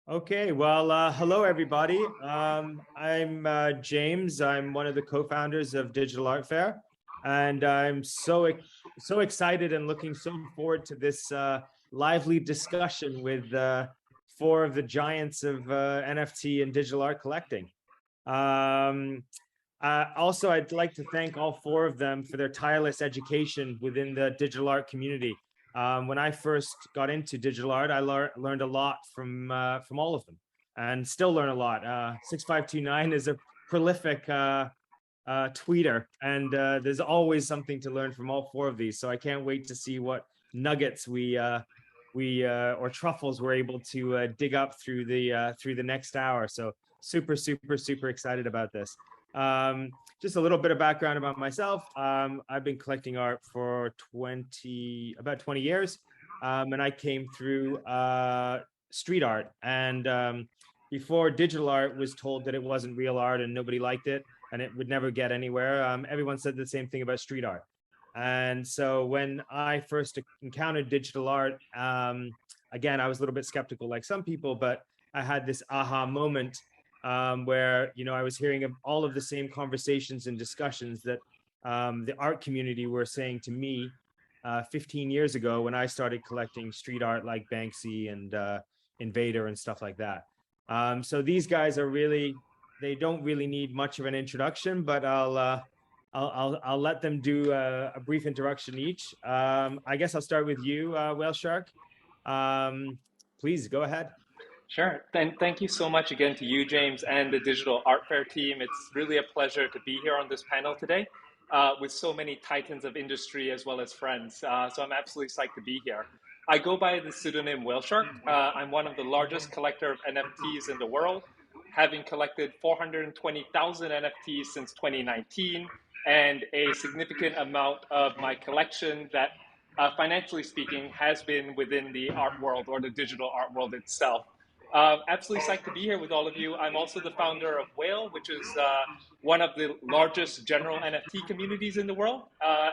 Okay, well, hello everybody. I'm James. I'm one of the co-founders of Digital Art Fair, and I'm so excited and looking so forward to this lively discussion with four of the giants of NFT and digital art collecting. Um, Also, I'd like to thank all four of them for their tireless education within the digital art community. When I first got into digital art, I learned a lot from all of them, and still learn a lot. 6529 is a prolific tweeter, and there's always something to learn from all four of these. So I can't wait to see what nuggets we or truffles we're able to dig up through the next hour. So super excited about this. Just a little bit of background about myself. I've been collecting art for about 20 years, and I came through street art. And before digital art was told that it wasn't real art and nobody liked it and it would never get anywhere, everyone said the same thing about street art. And so when I first encountered digital art, again, I was a little bit skeptical like some people, but I had this aha moment where I was hearing of all of the same conversations and discussions that the art community were saying to me 15 years ago when I started collecting street art like Banksy and Invader and stuff like that. So these guys are they don't really need much of an introduction, but I'll let them do a brief introduction each. I guess I'll start with you, Whale Shark. Please go ahead. Sure. Thank you so much again to you, James, and the Digital Art Fair team. It's really a pleasure to be here on this panel today with so many titans of industry as well as friends. So I'm absolutely psyched to be here. I go by the pseudonym Whale Shark. I'm one of the largest collector of NFTs in the world, having collected 420,000 NFTs since 2019, and a significant amount of my collection that, financially speaking, has been within the art world or the digital art world itself. Absolutely psyched to be here with all of you. I'm also the founder of Whale, which is one of the largest general NFT communities in the world,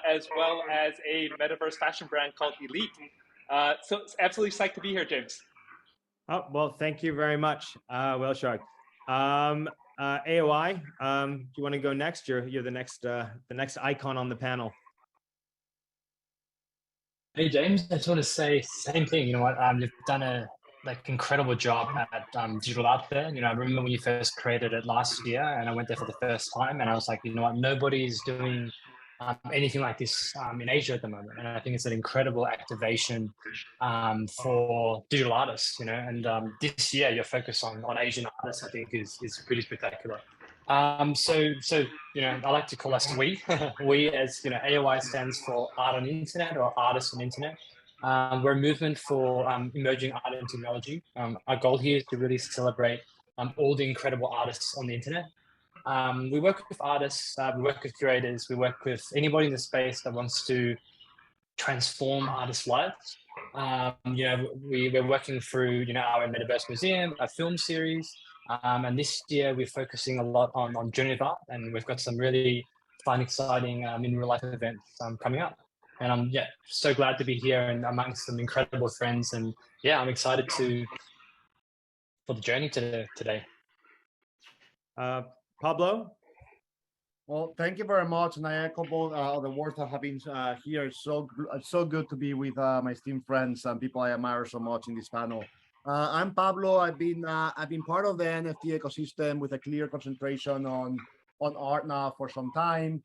as well as a metaverse fashion brand called Elite. So it's absolutely psyched to be here, James. Oh, well, thank you very much, Whale Shark. AOI, do you want to go next? You're the next icon on the panel. Hey James, I just want to say same thing. You know what? You've done a incredible job at Digital Art Fair. You know, I remember when you first created it last year, and I went there for the first time, and I was like, you know what? Nobody's doing anything like this in Asia at the moment, and I think it's an incredible activation for digital artists. You know, and this year your focus on Asian artists, I think, is pretty spectacular. So I like to call us we. We, as you know, AOI stands for Art on Internet or Artists on Internet. We're a movement for emerging art and technology. Our goal here is to really celebrate all the incredible artists on the internet. We work with artists, we work with curators, we work with anybody in the space that wants to transform artists' lives. We're working through our Metaverse Museum, a film series, and this year we're focusing a lot on generative art, and we've got some really fun, exciting in real life events coming up. And I'm so glad to be here and amongst some incredible friends, and I'm excited for the journey today. Pablo. Well, thank you very much, and I echo both the words that have been here. It's so good to be with my esteemed friends and people I admire so much in this panel. I'm Pablo. I've been part of the NFT ecosystem with a clear concentration on art now for some time.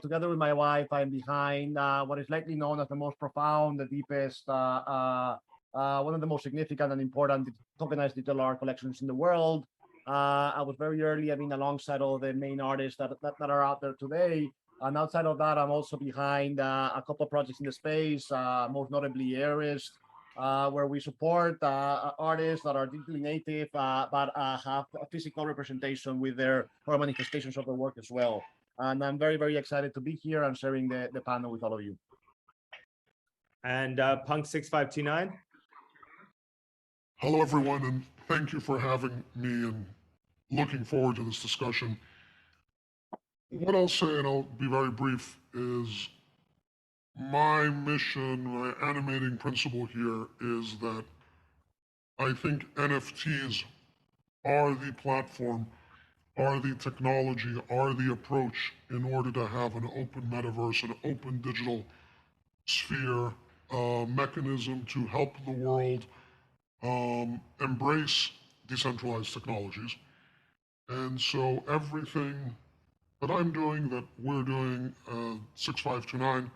Together with my wife, I'm behind what is likely known as the most profound, the deepest, one of the most significant and important tokenized digital art collections in the world. I was very early. I mean, alongside all the main artists that are out there today. And outside of that, I'm also behind a couple of projects in the space, most notably Aorist, where we support artists that are digitally native, but have a physical representation with their or manifestations of their work as well. And I'm very excited to be here and sharing the panel with all of you. And Punk 6529. Hello, everyone, and thank you for having me and looking forward to this discussion. What I'll say, and I'll be very brief, is my mission, my animating principle here is that I think NFTs are the platform, are the technology, are the approach in order to have an open metaverse, an open digital sphere, mechanism to help the world embrace decentralized technologies. And so everything that I'm doing, that we're doing, 6529,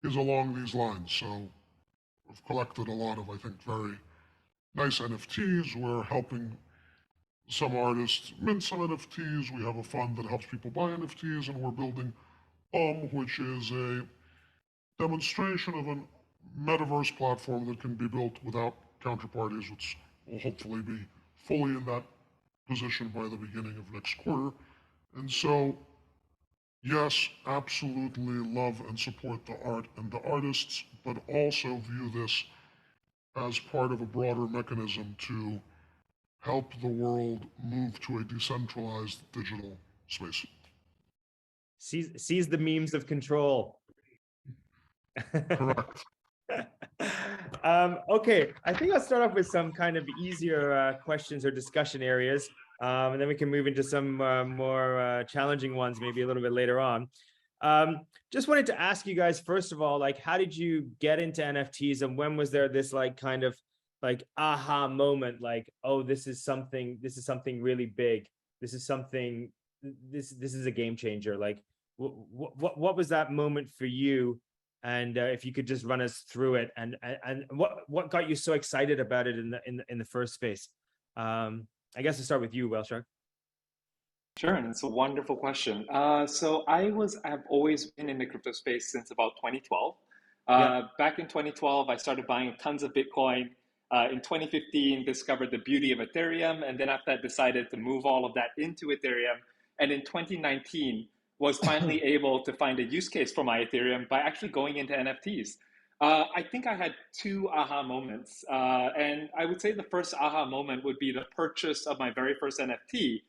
is along these lines. So we've collected a lot of, I think, very nice NFTs. We're helping some artists mint some NFTs. We have a fund that helps people buy NFTs, and we're building which is a demonstration of a metaverse platform that can be built without counterparties, which will hopefully be fully in that position by the beginning of next quarter. And so, yes, absolutely love and support the art and the artists, but also view this as part of a broader mechanism to help the world move to a decentralized digital space. Seize the memes of control. Correct. Okay, I think I'll start off with some kind of easier questions or discussion areas, and then we can move into some more challenging ones maybe a little bit later on. Just wanted to ask you guys, first of all, like, how did you get into NFTs, and when was there this like kind of like aha moment, like, oh, this is something really big. This is something, this is a game changer. Like, what was that moment for you? And if you could just run us through it, and what got you so excited about it in the first space? I guess I'll start with you, Wellshark. Sure, and it's a wonderful question. So I've always been in the crypto space since about 2012. Back in 2012, I started buying tons of Bitcoin. In 2015, discovered the beauty of Ethereum, and then after that, decided to move all of that into Ethereum. And in 2019, was finally able to find a use case for my Ethereum by actually going into NFTs. I think I had two aha moments, and I would say the first aha moment would be the purchase of my very first NFT.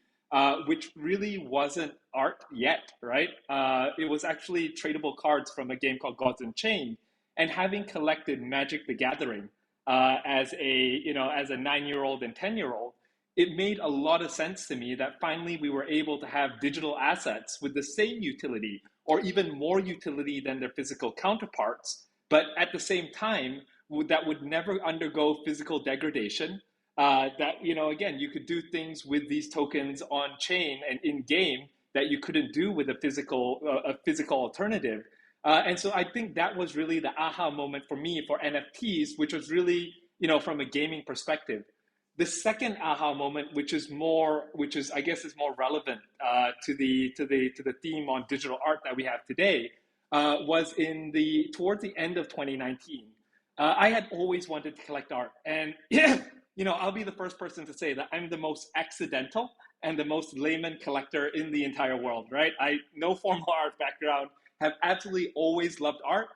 Which really wasn't art yet, right? It was actually tradable cards from a game called Gods Unchained. And having collected Magic the Gathering as a 9-year-old and 10-year-old, it made a lot of sense to me that finally we were able to have digital assets with the same utility or even more utility than their physical counterparts, but at the same time, that would never undergo physical degradation. That, again, you could do things with these tokens on chain and in game that you couldn't do with a physical alternative. And so I think that was really the aha moment for me for NFTs, which was really, from a gaming perspective. The second aha moment, which I guess is more relevant to the theme on digital art that we have today, was towards the end of 2019. I had always wanted to collect art, and I'll be the first person to say that I'm the most accidental and the most layman collector in the entire world, right? No formal art background, have absolutely always loved art.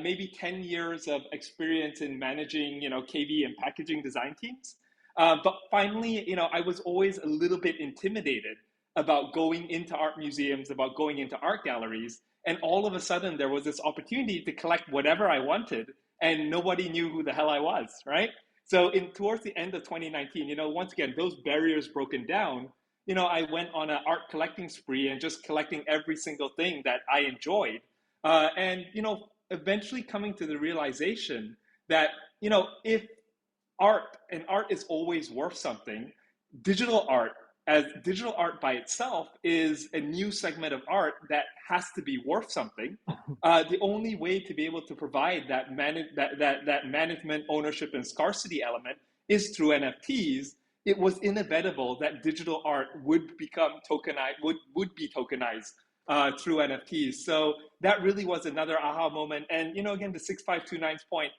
Maybe 10 years of experience in managing, KV and packaging design teams. But finally, I was always a little bit intimidated about going into art museums, about going into art galleries. And all of a sudden, there was this opportunity to collect whatever I wanted, and nobody knew who the hell I was, right? So towards the end of 2019, once again, those barriers broken down, I went on an art collecting spree and just collecting every single thing that I enjoyed. And eventually coming to the realization that, if art is always worth something, digital art by itself is a new segment of art that has to be worth something. The only way to be able to provide that management, ownership, and scarcity element is through NFTs. It was inevitable that digital art would become tokenized, would be tokenized through NFTs. So that really was another aha moment. And again, to 6529's point,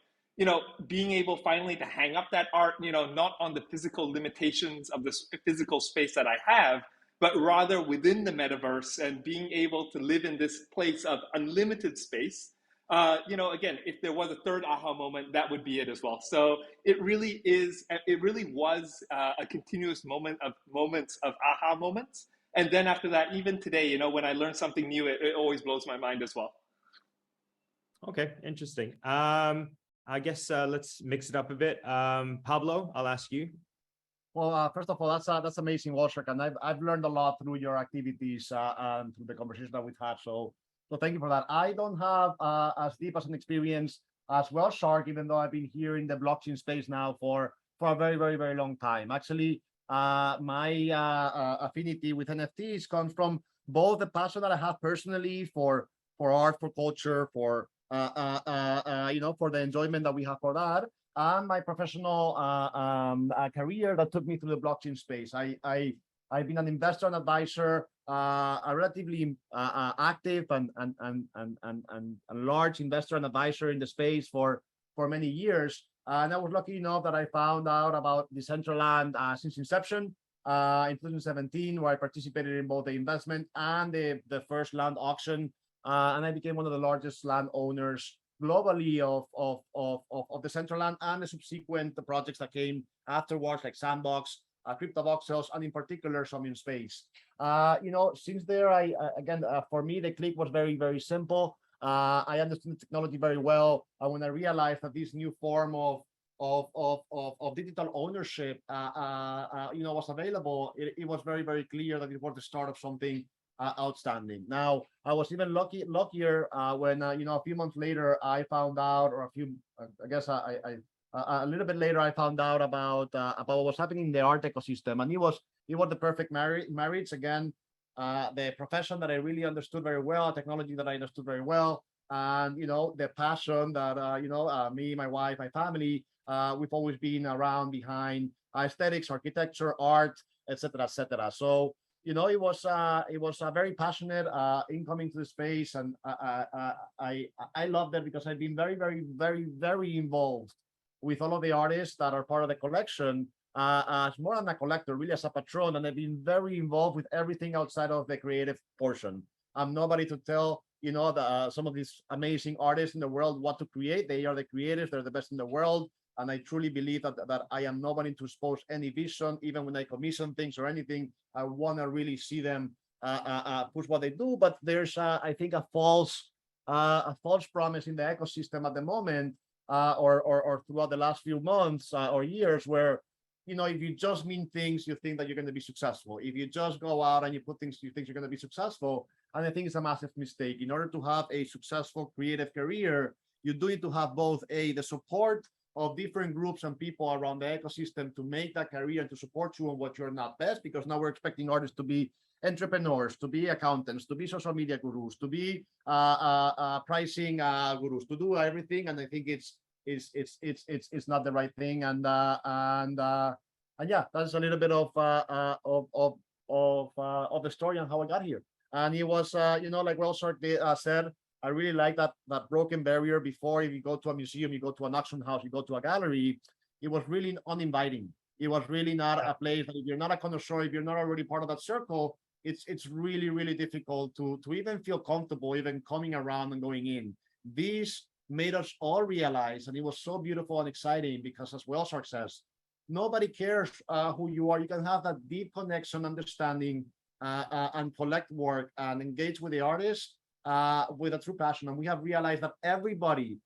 being able finally to hang up that art, not on the physical limitations of the physical space that I have, but rather within the metaverse, and being able to live in this place of unlimited space. Again, if there was a third aha moment, that would be it as well. So it really was a continuous moments of aha moments. And then after that, even today, when I learn something new, it always blows my mind as well. Okay, interesting. I guess let's mix it up a bit. Pablo, I'll ask you. Well, first of all, that's amazing, Walshak, and I've learned a lot through your activities and through the conversation that we've had. So thank you for that. I don't have as deep as an experience as well, Shark, even though I've been here in the blockchain space now for a very, very, very long time. Actually, my affinity with NFTs comes from both the passion that I have personally for art, for culture, for for the enjoyment that we have for that, and my professional career that took me through the blockchain space. I've been an investor and advisor, a relatively active and large investor and advisor in the space for many years. And I was lucky enough that I found out about Decentraland since inception in 2017, where I participated in both the investment and the first land auction. And I became one of the largest landowners globally of the Decentraland and the subsequent projects that came afterwards, like Sandbox, Crypto Voxels, and in particular some in space. Since there, for me, the click was very, very simple. I understood the technology very well. And when I realized that this new form of digital ownership, was available, it was very, very clear that it was the start of something outstanding. Now, I was even luckier when a few months later I found out, or a little bit later I found out about what was happening in the art ecosystem, and it was the perfect marriage again. The profession that I really understood very well, technology that I understood very well, and the passion that me, my wife, my family, we've always been around behind aesthetics, architecture, art, etc., etc. So it was very passionate in coming to the space, and I love that because I've been very, very, very, very involved with all of the artists that are part of the collection, as more than a collector, really as a patron, and I've been very involved with everything outside of the creative portion. I'm nobody to tell some of these amazing artists in the world what to create. They are the creators; they're the best in the world. And I truly believe that I am nobody to expose any vision, even when I commission things or anything. I want to really see them push what they do. But there's, I think, a false promise in the ecosystem at the moment, or throughout the last few months or years, where if you just mean things, you think that you're going to be successful. If you just go out and you put things, you think you're going to be successful. And I think it's a massive mistake. In order to have a successful creative career, you do need to have both the support of different groups and people around the ecosystem to make that career and to support you on what you're not best, because now we're expecting artists to be entrepreneurs, to be accountants, to be social media gurus, to be pricing gurus, to do everything. And I think it's not the right thing. And yeah, that's a little bit of the story on how I got here. And it was like Wellshark said, I really like that broken barrier. Before, if you go to a museum, you go to an auction house, you go to a gallery, it was really uninviting. It was really not a place that if you're not a connoisseur, if you're not already part of that circle, it's really, really difficult to even feel comfortable even coming around and going in. This made us all realize, and it was so beautiful and exciting, because as Wellshark says, nobody cares who you are. You can have that deep connection, understanding, and collect work and engage with the artist with a true passion. And we have realized that everybody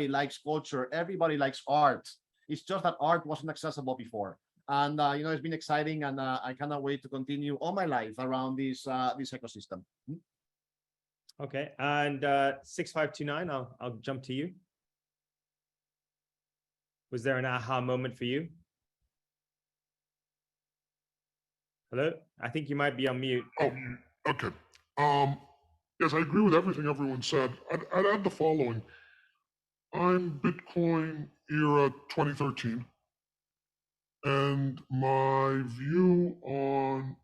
likes culture, everybody likes art. It's just that art wasn't accessible before. And it's been exciting, and I cannot wait to continue all my life around this ecosystem. Okay, and 6529, I'll jump to you. Was there an aha moment for you? Hello, I think you might be on mute. Oh, okay. Yes, I agree with everything everyone said. I'd add the following. I'm Bitcoin era 2013, and my view on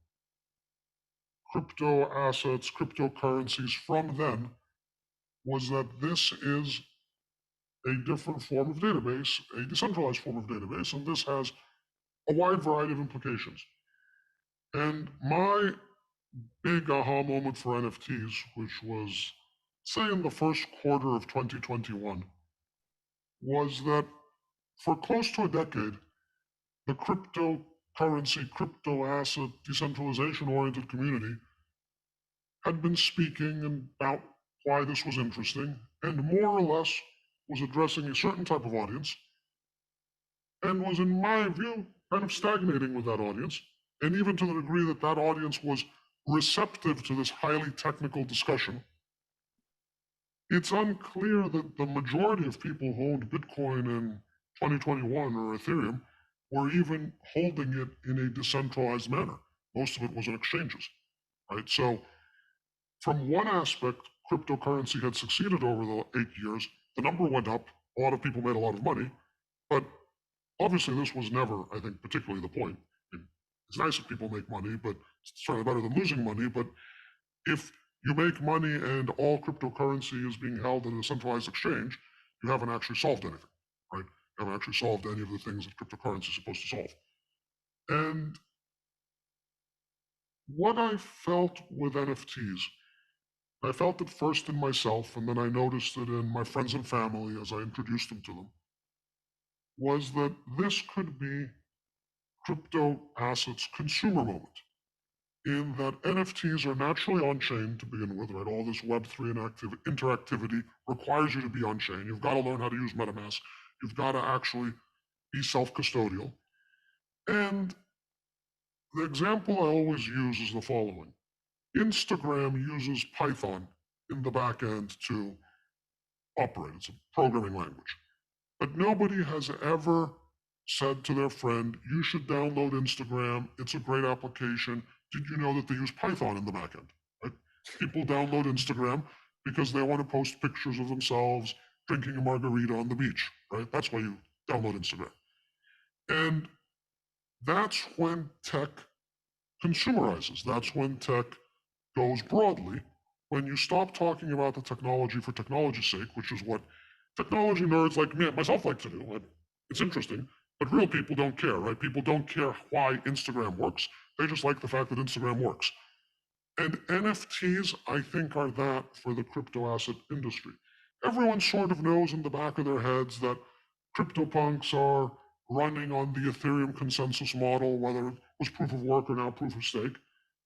crypto assets, cryptocurrencies from then was that this is a different form of database, a decentralized form of database, and this has a wide variety of implications. And my big aha moment for NFTs, which was, say, in the first quarter of 2021, was that for close to a decade, the cryptocurrency, crypto asset, decentralization-oriented community had been speaking about why this was interesting, and more or less was addressing a certain type of audience and was, in my view, kind of stagnating with that audience. And even to the degree that that audience was receptive to this highly technical discussion, it's unclear that the majority of people who owned Bitcoin in 2021 or Ethereum were even holding it in a decentralized manner. Most of it was in exchanges, right? So from one aspect, cryptocurrency had succeeded over the 8 years. The number went up. A lot of people made a lot of money. But obviously, this was never, I think, particularly the point. I mean, it's nice if people make money, but it's certainly better than losing money. But if you make money and all cryptocurrency is being held in a centralized exchange, you haven't actually solved anything, right? You haven't actually solved any of the things that cryptocurrency is supposed to solve. And what I felt with NFTs, I felt it first in myself, and then I noticed it in my friends and family as I introduced them to them, was that this could be crypto assets consumer moment, in that NFTs are naturally on-chain to begin with, right? All this Web3 interactivity requires you to be on-chain. You've got to learn how to use MetaMask. You've got to actually be self-custodial. And the example I always use is the following. Instagram uses Python in the back end to operate. It's a programming language. But nobody has ever said to their friend, you should download Instagram. It's a great application. Did you know that they use Python in the back end? Right? People download Instagram because they want to post pictures of themselves drinking a margarita on the beach, right? That's why you download Instagram. And that's when tech consumerizes. That's when tech goes broadly. When you stop talking about the technology for technology's sake, which is what technology nerds like me, myself, like to do. It's interesting, but real people don't care, right? People don't care why Instagram works. They just like the fact that Instagram works. And NFTs, I think, are that for the crypto asset industry. Everyone sort of knows in the back of their heads that CryptoPunks are running on the Ethereum consensus model, whether it was proof of work or now proof of stake.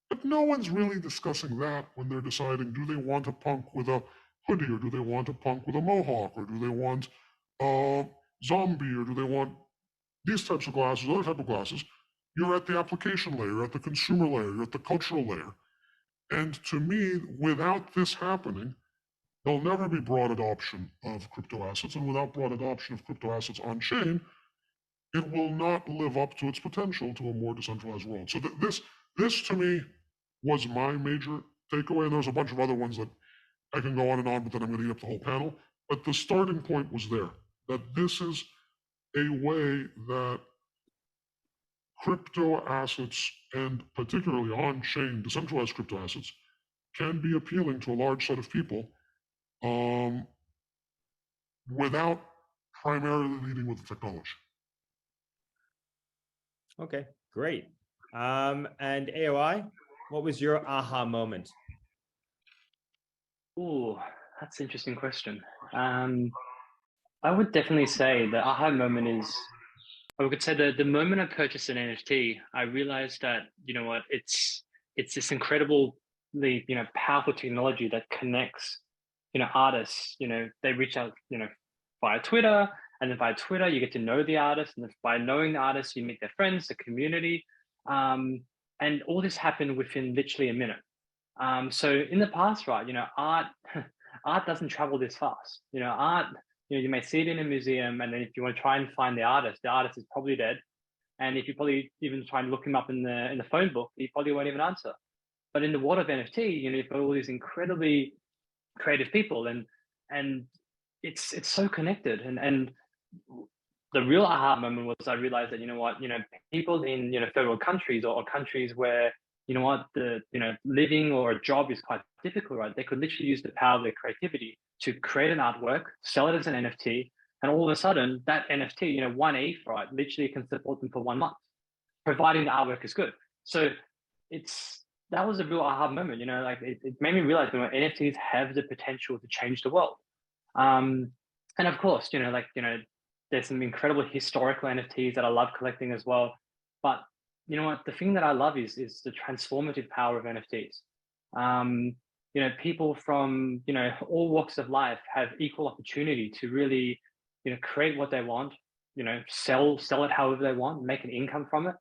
But no one's really discussing that when they're deciding, do they want a punk with a hoodie, or do they want a punk with a mohawk, or do they want a zombie, or do they want these types of glasses, other type of glasses? You're at the application layer, you're at the consumer layer, you're at the cultural layer. And to me, without this happening, there'll never be broad adoption of crypto assets. And without broad adoption of crypto assets on chain, it will not live up to its potential to a more decentralized world. So this to me was my major takeaway. And there's a bunch of other ones that I can go on, but then I'm going to eat up the whole panel. But the starting point was there, that this is a way that crypto assets, and particularly on-chain decentralized crypto assets, can be appealing to a large set of people without primarily leading with the technology. Okay, great. And AOI, what was your aha moment? Oh, that's an interesting question. I would definitely say the aha moment is, I would say the moment I purchased an NFT, I realized that, you know what, it's this incredibly, powerful technology that connects, artists. They reach out, via Twitter, and then via Twitter, you get to know the artist, and then by knowing the artist, you meet their friends, the community, and all this happened within literally a minute. So in the past, right, art doesn't travel this fast. Art, you may see it in a museum, and then if you want to try and find the artist is probably dead. And if you probably even try and look him up in the phone book, he probably won't even answer. But in the world of NFT, you've got all these incredibly creative people, and it's so connected. And the real aha moment was I realized that people in third world countries, or countries where the living or a job is quite difficult, right? They could literally use the power of their creativity to create an artwork, sell it as an NFT, and all of a sudden that NFT, one ETH, right, literally can support them for 1 month, providing the artwork is good. So that was a real aha moment. It made me realize that NFTs have the potential to change the world. And of course, there's some incredible historical NFTs that I love collecting as well. But you know what? The thing that I love is the transformative power of NFTs. people from, all walks of life have equal opportunity to really, create what they want, sell it however they want, make an income from it.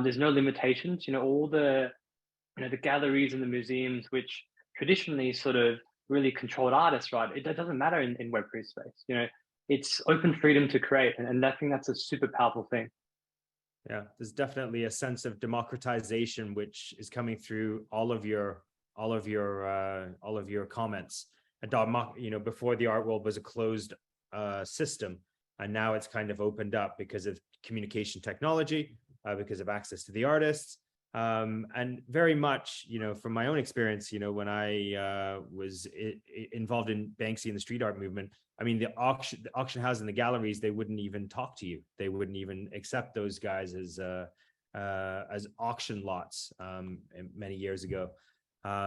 There's no limitations. All the, the galleries and the museums, which traditionally sort of really controlled artists, right? It doesn't matter in Web3 space. It's open freedom to create, and I think that's a super powerful thing. Yeah, there's definitely a sense of democratization which is coming through all of your comments. And before the art world was a closed system, and now it's kind of opened up because of communication technology, because of access to the artists. And very much, from my own experience, when I was involved in Banksy and the street art movement, I mean, the auction house and the galleries, they wouldn't even talk to you. They wouldn't even accept those guys as auction lots many years ago.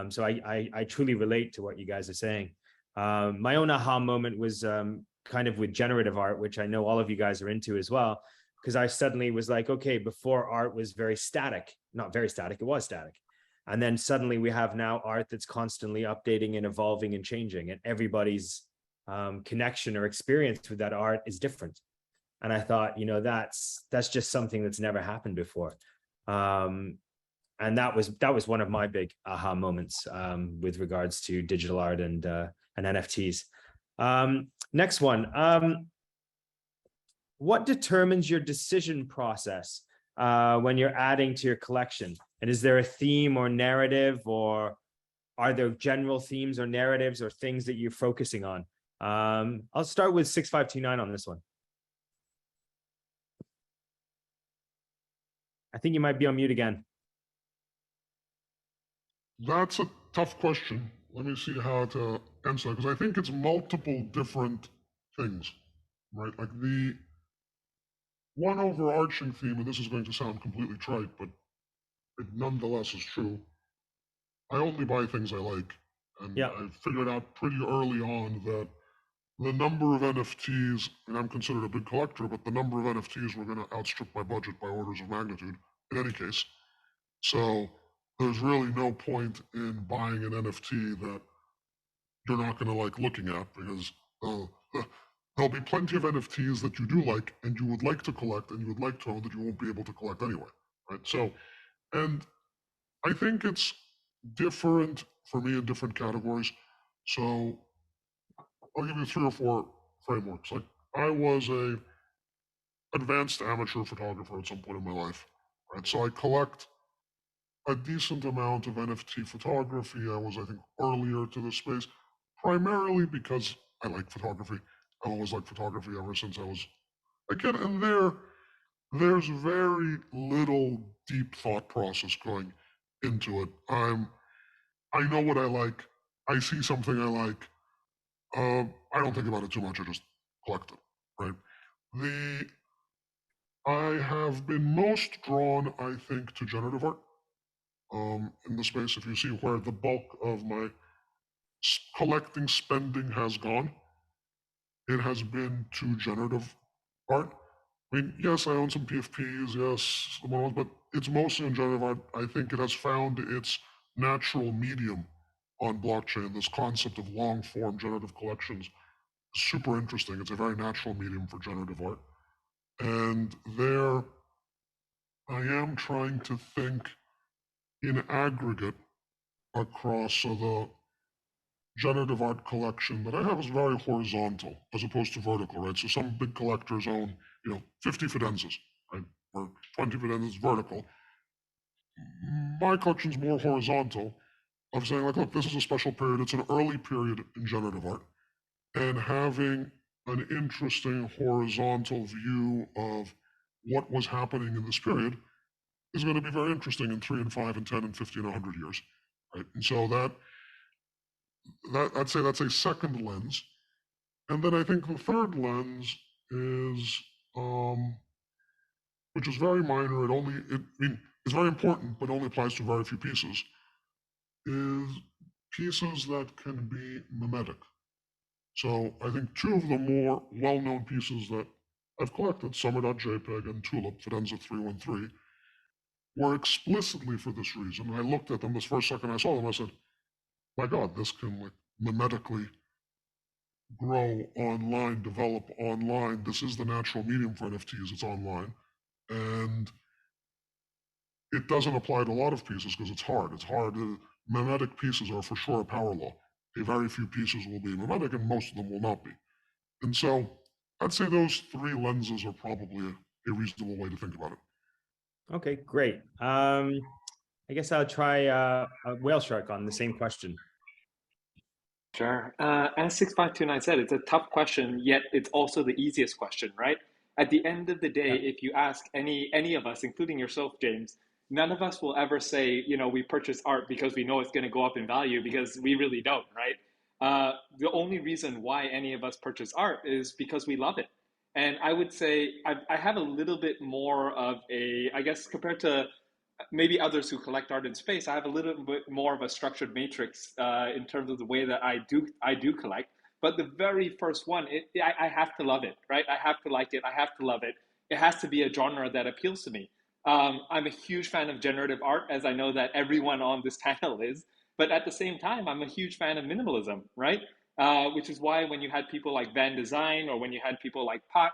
So I truly relate to what you guys are saying. My own aha moment was kind of with generative art, which I know all of you guys are into as well, because I suddenly was like, okay, before art was very static, not very static, it was static. And then suddenly we have now art that's constantly updating and evolving and changing, and everybody's connection or experience with that art is different. And I thought, that's just something that's never happened before. And that was one of my big aha moments with regards to digital art and NFTs. Next one. What determines your decision process when you're adding to your collection? And is there a theme or narrative, or are there general themes or narratives or things that you're focusing on? I'll start with 6529 on this one. I think you might be on mute again. That's a tough question. Let me see how to answer that, because I think it's multiple different things, right? Like the one overarching theme, and this is going to sound completely trite, but it nonetheless is true. I only buy things I like. And Yeah. I figured out pretty early on that the number of NFTs, and I'm considered a big collector, but the number of NFTs were going to outstrip my budget by orders of magnitude in any case. So there's really no point in buying an NFT that you're not going to like looking at, because there'll be plenty of NFTs that you do like and you would like to collect and you would like to own that you won't be able to collect anyway, right? So, and I think it's different for me in different categories. So I'll give you 3 or 4 frameworks. Like I was a advanced amateur photographer at some point in my life, right? So I collect a decent amount of NFT photography. I was, I think, earlier to the space, primarily because I like photography. I've always liked photography ever since I was a kid. And there's very little deep thought process going into it. I know what I like. I see something I like. I don't think about it too much. I just collect it, right? I have been most drawn, I think, to generative art. In the space, if you see where the bulk of my collecting spending has gone, it has been to generative art. I mean, yes, I own some PFPs, yes, but it's mostly in generative art. I think it has found its natural medium on blockchain. This concept of long form generative collections is super interesting. It's a very natural medium for generative art. And there I am trying to think in aggregate across the generative art collection that I have is very horizontal as opposed to vertical, right? So some big collectors own, 50 Fidenzas, right? Or 20 Fidenzas vertical. My collection's more horizontal, of saying like, look, this is a special period. It's an early period in generative art. And having an interesting horizontal view of what was happening in this period is going to be very interesting in 3 and 5 and 10 and 50 and 100 years, right? And so that I'd say that's a second lens. And then I think the third lens is, which is very minor, it's very important, but only applies to very few pieces, is pieces that can be mimetic. So I think 2 of the more well-known pieces that I've collected, Summer.jpg and Tulip, Fidenza 313, were explicitly for this reason. I looked at them this first second I saw them, I said, my God, this can like mimetically grow online, develop online. This is the natural medium for NFTs. It's online. And it doesn't apply to a lot of pieces because it's hard. It's hard. Mimetic pieces are for sure a power law. A very few pieces will be mimetic and most of them will not be. And so I'd say those three lenses are probably a reasonable way to think about it. Okay, great. I guess I'll try a Whale Shark on the same question. Sure. As 6529 said, it's a tough question, yet it's also the easiest question, right? At the end of the day, if you ask any of us, including yourself, James, none of us will ever say, we purchase art because we know it's going to go up in value, because we really don't, right? The only reason why any of us purchase art is because we love it. And I would say I have a little bit more of I guess compared to maybe others who collect art in space, I have a little bit more of a structured matrix in terms of the way that I do collect. But the very first one, I have to love it, right? I have to like it. I have to love it. It has to be a genre that appeals to me. I'm a huge fan of generative art, as I know that everyone on this panel is. But at the same time, I'm a huge fan of minimalism, right? Which is why when you had people like Van Design or when you had people like Pak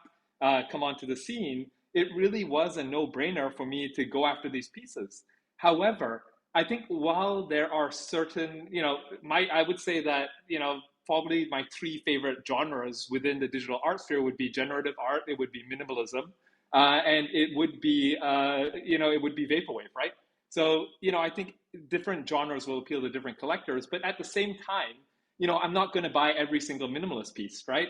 come onto the scene, it really was a no-brainer for me to go after these pieces. However, I think while there are certain, I would say that, probably my three favorite genres within the digital art sphere would be generative art, it would be minimalism, and it would be, it would be vaporwave, right? So, I think different genres will appeal to different collectors, but at the same time, I'm not going to buy every single minimalist piece, right?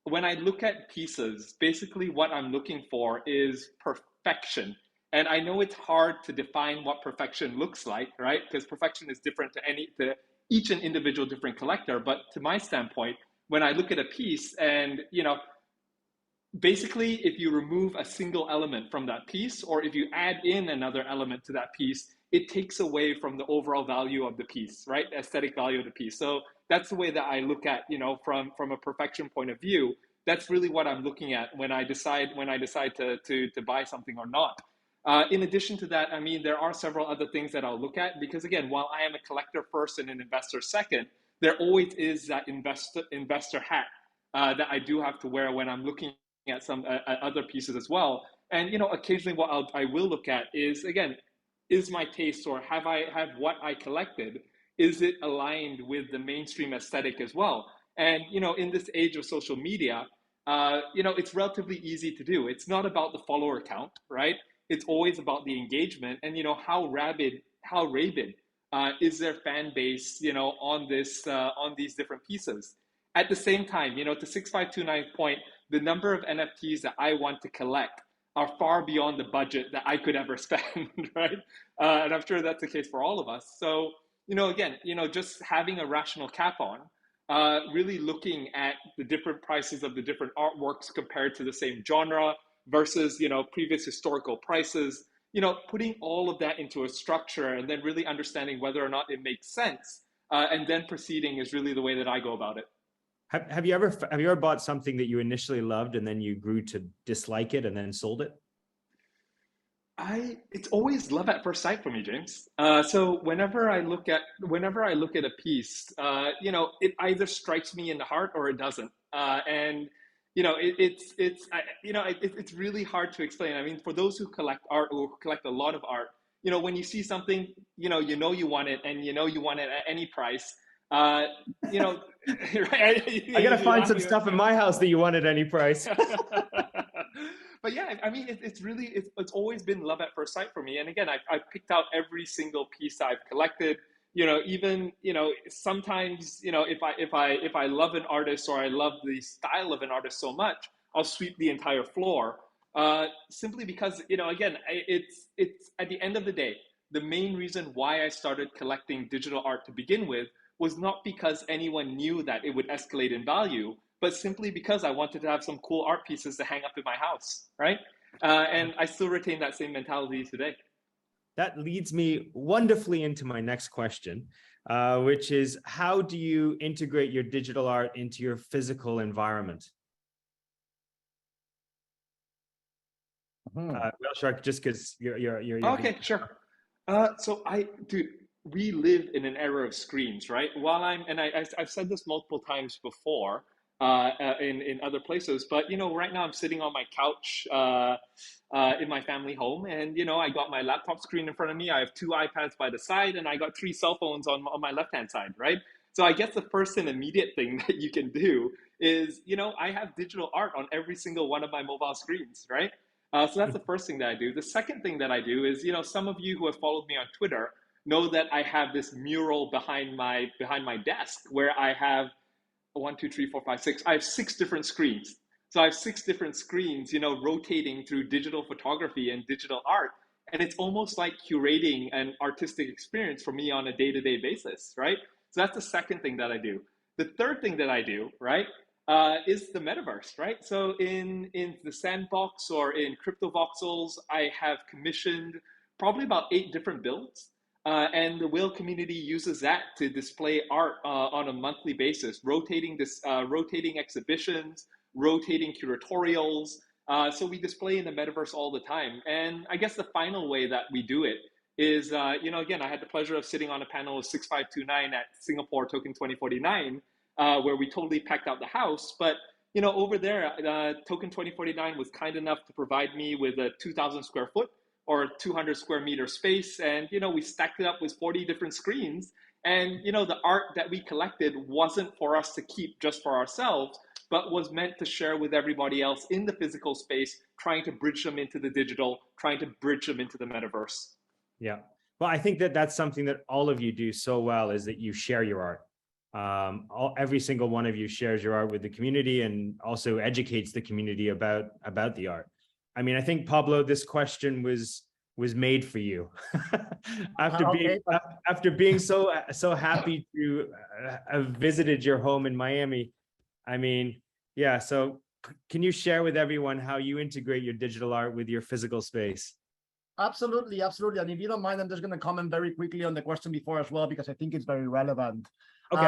When I look at pieces, basically what I'm looking for is perfection. And I know it's hard to define what perfection looks like, right? Because perfection is different to each and individual different collector. But to my standpoint, when I look at a piece and, basically if you remove a single element from that piece, or if you add in another element to that piece, it takes away from the overall value of the piece, right? Aesthetic value of the piece. So that's the way that I look at, from a perfection point of view. That's really what I'm looking at when I decide to buy something or not. In addition to that, I mean, there are several other things that I'll look at, because again, while I am a collector first and an investor second, there always is that investor hat that I do have to wear when I'm looking at some other pieces as well. And occasionally what I will look at is, again, is my taste, or have what I collected, is it aligned with the mainstream aesthetic as well? And in this age of social media, it's relatively easy to do. It's not about the follower count, right? It's always about the engagement and how rabid is their fan base, on these different pieces. At the same time, to 6529's point, the number of NFTs that I want to collect are far beyond the budget that I could ever spend, right? And I'm sure that's the case for all of us. So, again, just having a rational cap on, really looking at the different prices of the different artworks compared to the same genre versus, previous historical prices, putting all of that into a structure and then really understanding whether or not it makes sense, and then proceeding is really the way that I go about it. Have you ever bought something that you initially loved and then you grew to dislike it and then sold it? It's always love at first sight for me, James. So whenever I look at a piece, it either strikes me in the heart or it doesn't. And it's really hard to explain. I mean, for those who collect art or collect a lot of art, when you see something, you want it, and you want it at any price. Right? I gotta find some stuff in my house that you want at any price. But yeah, I mean, it's always been love at first sight for me. And again, I've picked out every single piece I've collected. Even sometimes if I love an artist or I love the style of an artist so much, I'll sweep the entire floor. Simply because again, it's at the end of the day, the main reason why I started collecting digital art to begin with was not because anyone knew that it would escalate in value, but simply because I wanted to have some cool art pieces to hang up in my house, right? And I still retain that same mentality today. That leads me wonderfully into my next question, which is, how do you integrate your digital art into your physical environment? Whale Shark, just because you're okay, sure. So we live in an era of screens, right? While I've said this multiple times before in other places, but right now I'm sitting on my couch in my family home, and I got my laptop screen in front of me. I have 2 iPads by the side, and I got 3 cell phones on my left hand side, right? So I guess the first and immediate thing that you can do is, I have digital art on every single one of my mobile screens, right? So that's the first thing that I do. The second thing that I do is, some of you who have followed me on Twitter know that I have this mural behind my desk where I have 1, 2, 3, 4, 5, 6. I have 6 different screens. So I have 6 different screens, rotating through digital photography and digital art. And it's almost like curating an artistic experience for me on a day-to-day basis, right? So that's the second thing that I do. The third thing that I do, right, is the metaverse, right? So in the sandbox or in crypto voxels, I have commissioned probably about 8 different builds. And the whale community uses that to display art on a monthly basis, rotating exhibitions, rotating curatorials. So we display in the metaverse all the time. And I guess the final way that we do it is, again, I had the pleasure of sitting on a panel of 6529 at Singapore Token 2049, where we totally packed out the house. But over there, Token 2049 was kind enough to provide me with a 2,000 square foot or 200 square meter space. And, we stacked it up with 40 different screens. And, the art that we collected wasn't for us to keep just for ourselves, but was meant to share with everybody else in the physical space, trying to bridge them into the digital, trying to bridge them into the metaverse. Yeah. Well, I think that that's something that all of you do so well, is that you share your art. Every single one of you shares your art with the community and also educates the community about the art. I mean, I think, Pablo, this question was made for you. after being so happy to have visited your home in Miami. I mean, yeah. So can you share with everyone how you integrate your digital art with your physical space? Absolutely, absolutely. And if you don't mind, I'm just going to comment very quickly on the question before as well, because I think it's very relevant. Okay.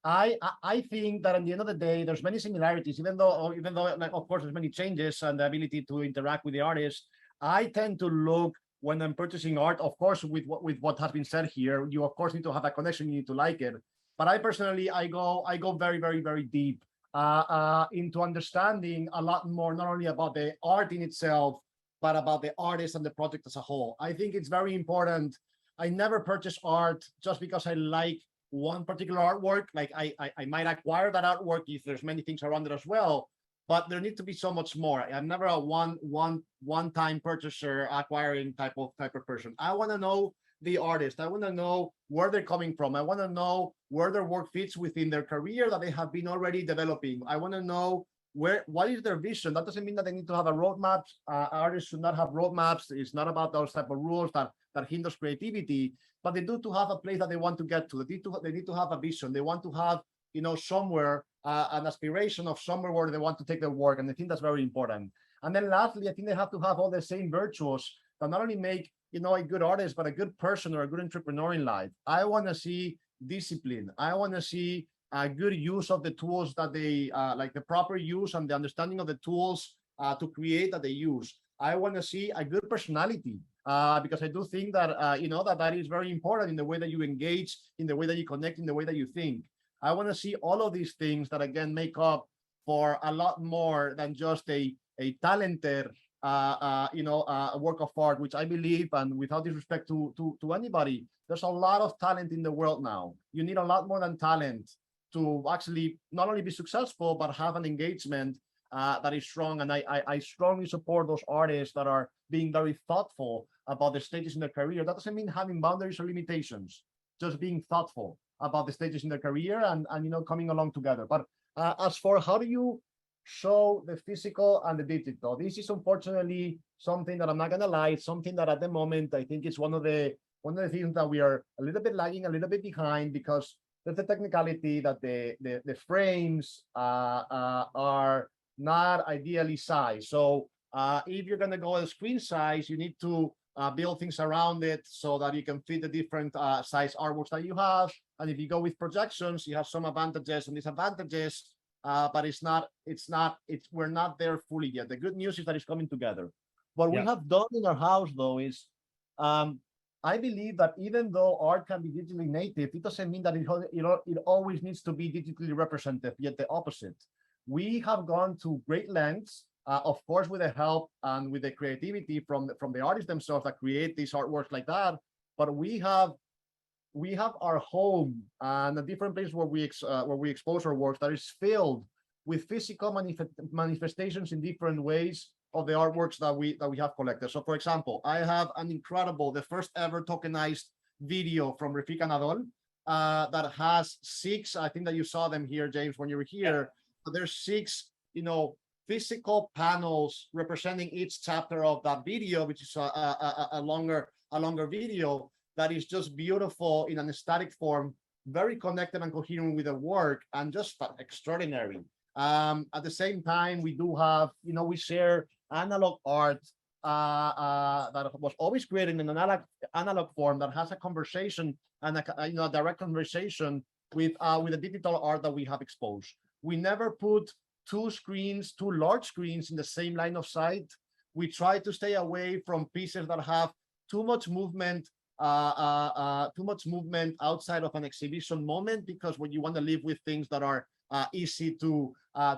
I think that at the end of the day, there's many similarities, even though like, of course there's many changes and the ability to interact with the artist. I tend to look, when I'm purchasing art, of course, with what has been said here, you of course need to have a connection, you need to like it. But I personally, I go very, very, very deep into understanding a lot more, not only about the art in itself, but about the artist and the project as a whole. I think it's very important. I never purchase art just because I like one particular artwork. Like I might acquire that artwork if there's many things around it as well, but there needs to be so much more. I'm never a one-time purchaser acquiring type of person. I want to know the artist. I want to know where they're coming from. I want to know where their work fits within their career that they have been already developing. I want to know what is their vision. That doesn't mean that they need to have a roadmap. Artists should not have roadmaps. It's not about those type of rules that hinders creativity, but they do to have a place that they want to get to. They need to have a vision. They want to have, somewhere an aspiration of somewhere where they want to take their work. And I think that's very important. And then lastly, I think they have to have all the same virtues that not only make, a good artist, but a good person or a good entrepreneur in life. I want to see discipline. I want to see a good use of the tools that they like, the proper use and the understanding of the tools to create that they use. I want to see a good personality because I do think that that is very important in the way that you engage, in the way that you connect, in the way that you think. I want to see all of these things that again make up for a lot more than just a talented work of art, which I believe, and without disrespect to anybody, there's a lot of talent in the world now. You need a lot more than talent to actually not only be successful, but have an engagement that is strong. And I strongly support those artists that are being very thoughtful about the stages in their career. That doesn't mean having boundaries or limitations, just being thoughtful about the stages in their career and coming along together. But as for how do you show the physical and the digital, this is unfortunately something that I'm not gonna lie, it's something that at the moment I think it's one of the things that we are a little bit lagging, a little bit behind, because there's the technicality that the frames are not ideally sized. So if you're gonna go a screen size, you need to build things around it so that you can fit the different size artworks that you have. And if you go with projections, you have some advantages and disadvantages, but we're not there fully yet. The good news is that it's coming together. What we have done in our house though is I believe that even though art can be digitally native, it doesn't mean that it always needs to be digitally representative, yet the opposite. We have gone to great lengths, of course, with the help and with the creativity from the artists themselves that create these artworks like that. But we have our home and a different place where we expose our works that is filled with physical manifestations in different ways of the artworks that we have collected. So, for example, I have the first ever tokenized video from Refik Anadol that has 6. I think that you saw them here, James, when you were here. So there's 6, physical panels representing each chapter of that video, which is a longer video that is just beautiful in an static form, very connected and coherent with the work, and just extraordinary. At the same time, we do have, we share analog art that was always created in an analog form that has a conversation and a direct conversation with the digital art that we have exposed. We never put two large screens in the same line of sight. We try to stay away from pieces that have too much movement outside of an exhibition moment, because when you want to live with things that are easy to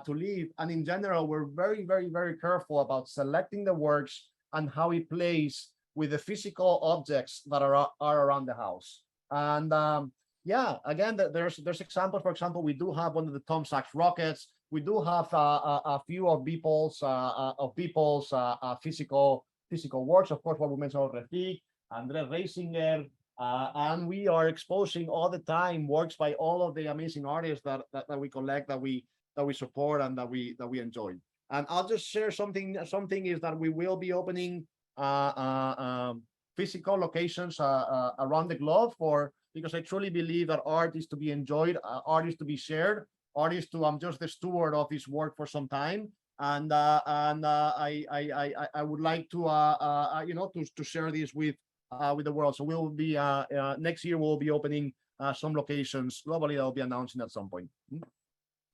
live. And in general, we're very, very, very careful about selecting the works and how it plays with the physical objects that are around the house. And yeah, again, there's examples. For example, we do have one of the Tom Sachs rockets. We do have a few of people's physical works. Of course, what we mentioned, Refik, Andre Reisinger, and we are exposing all the time works by all of the amazing artists that we collect, that we support, and that we enjoy. And I'll just share something is that we will be opening physical locations around the globe, because I truly believe that art is to be enjoyed, art is to be shared, art is to, I'm just the steward of this work for some time. And I would like to to share this with the world. So we'll be next year we'll be opening some locations globally that will be announcing at some point.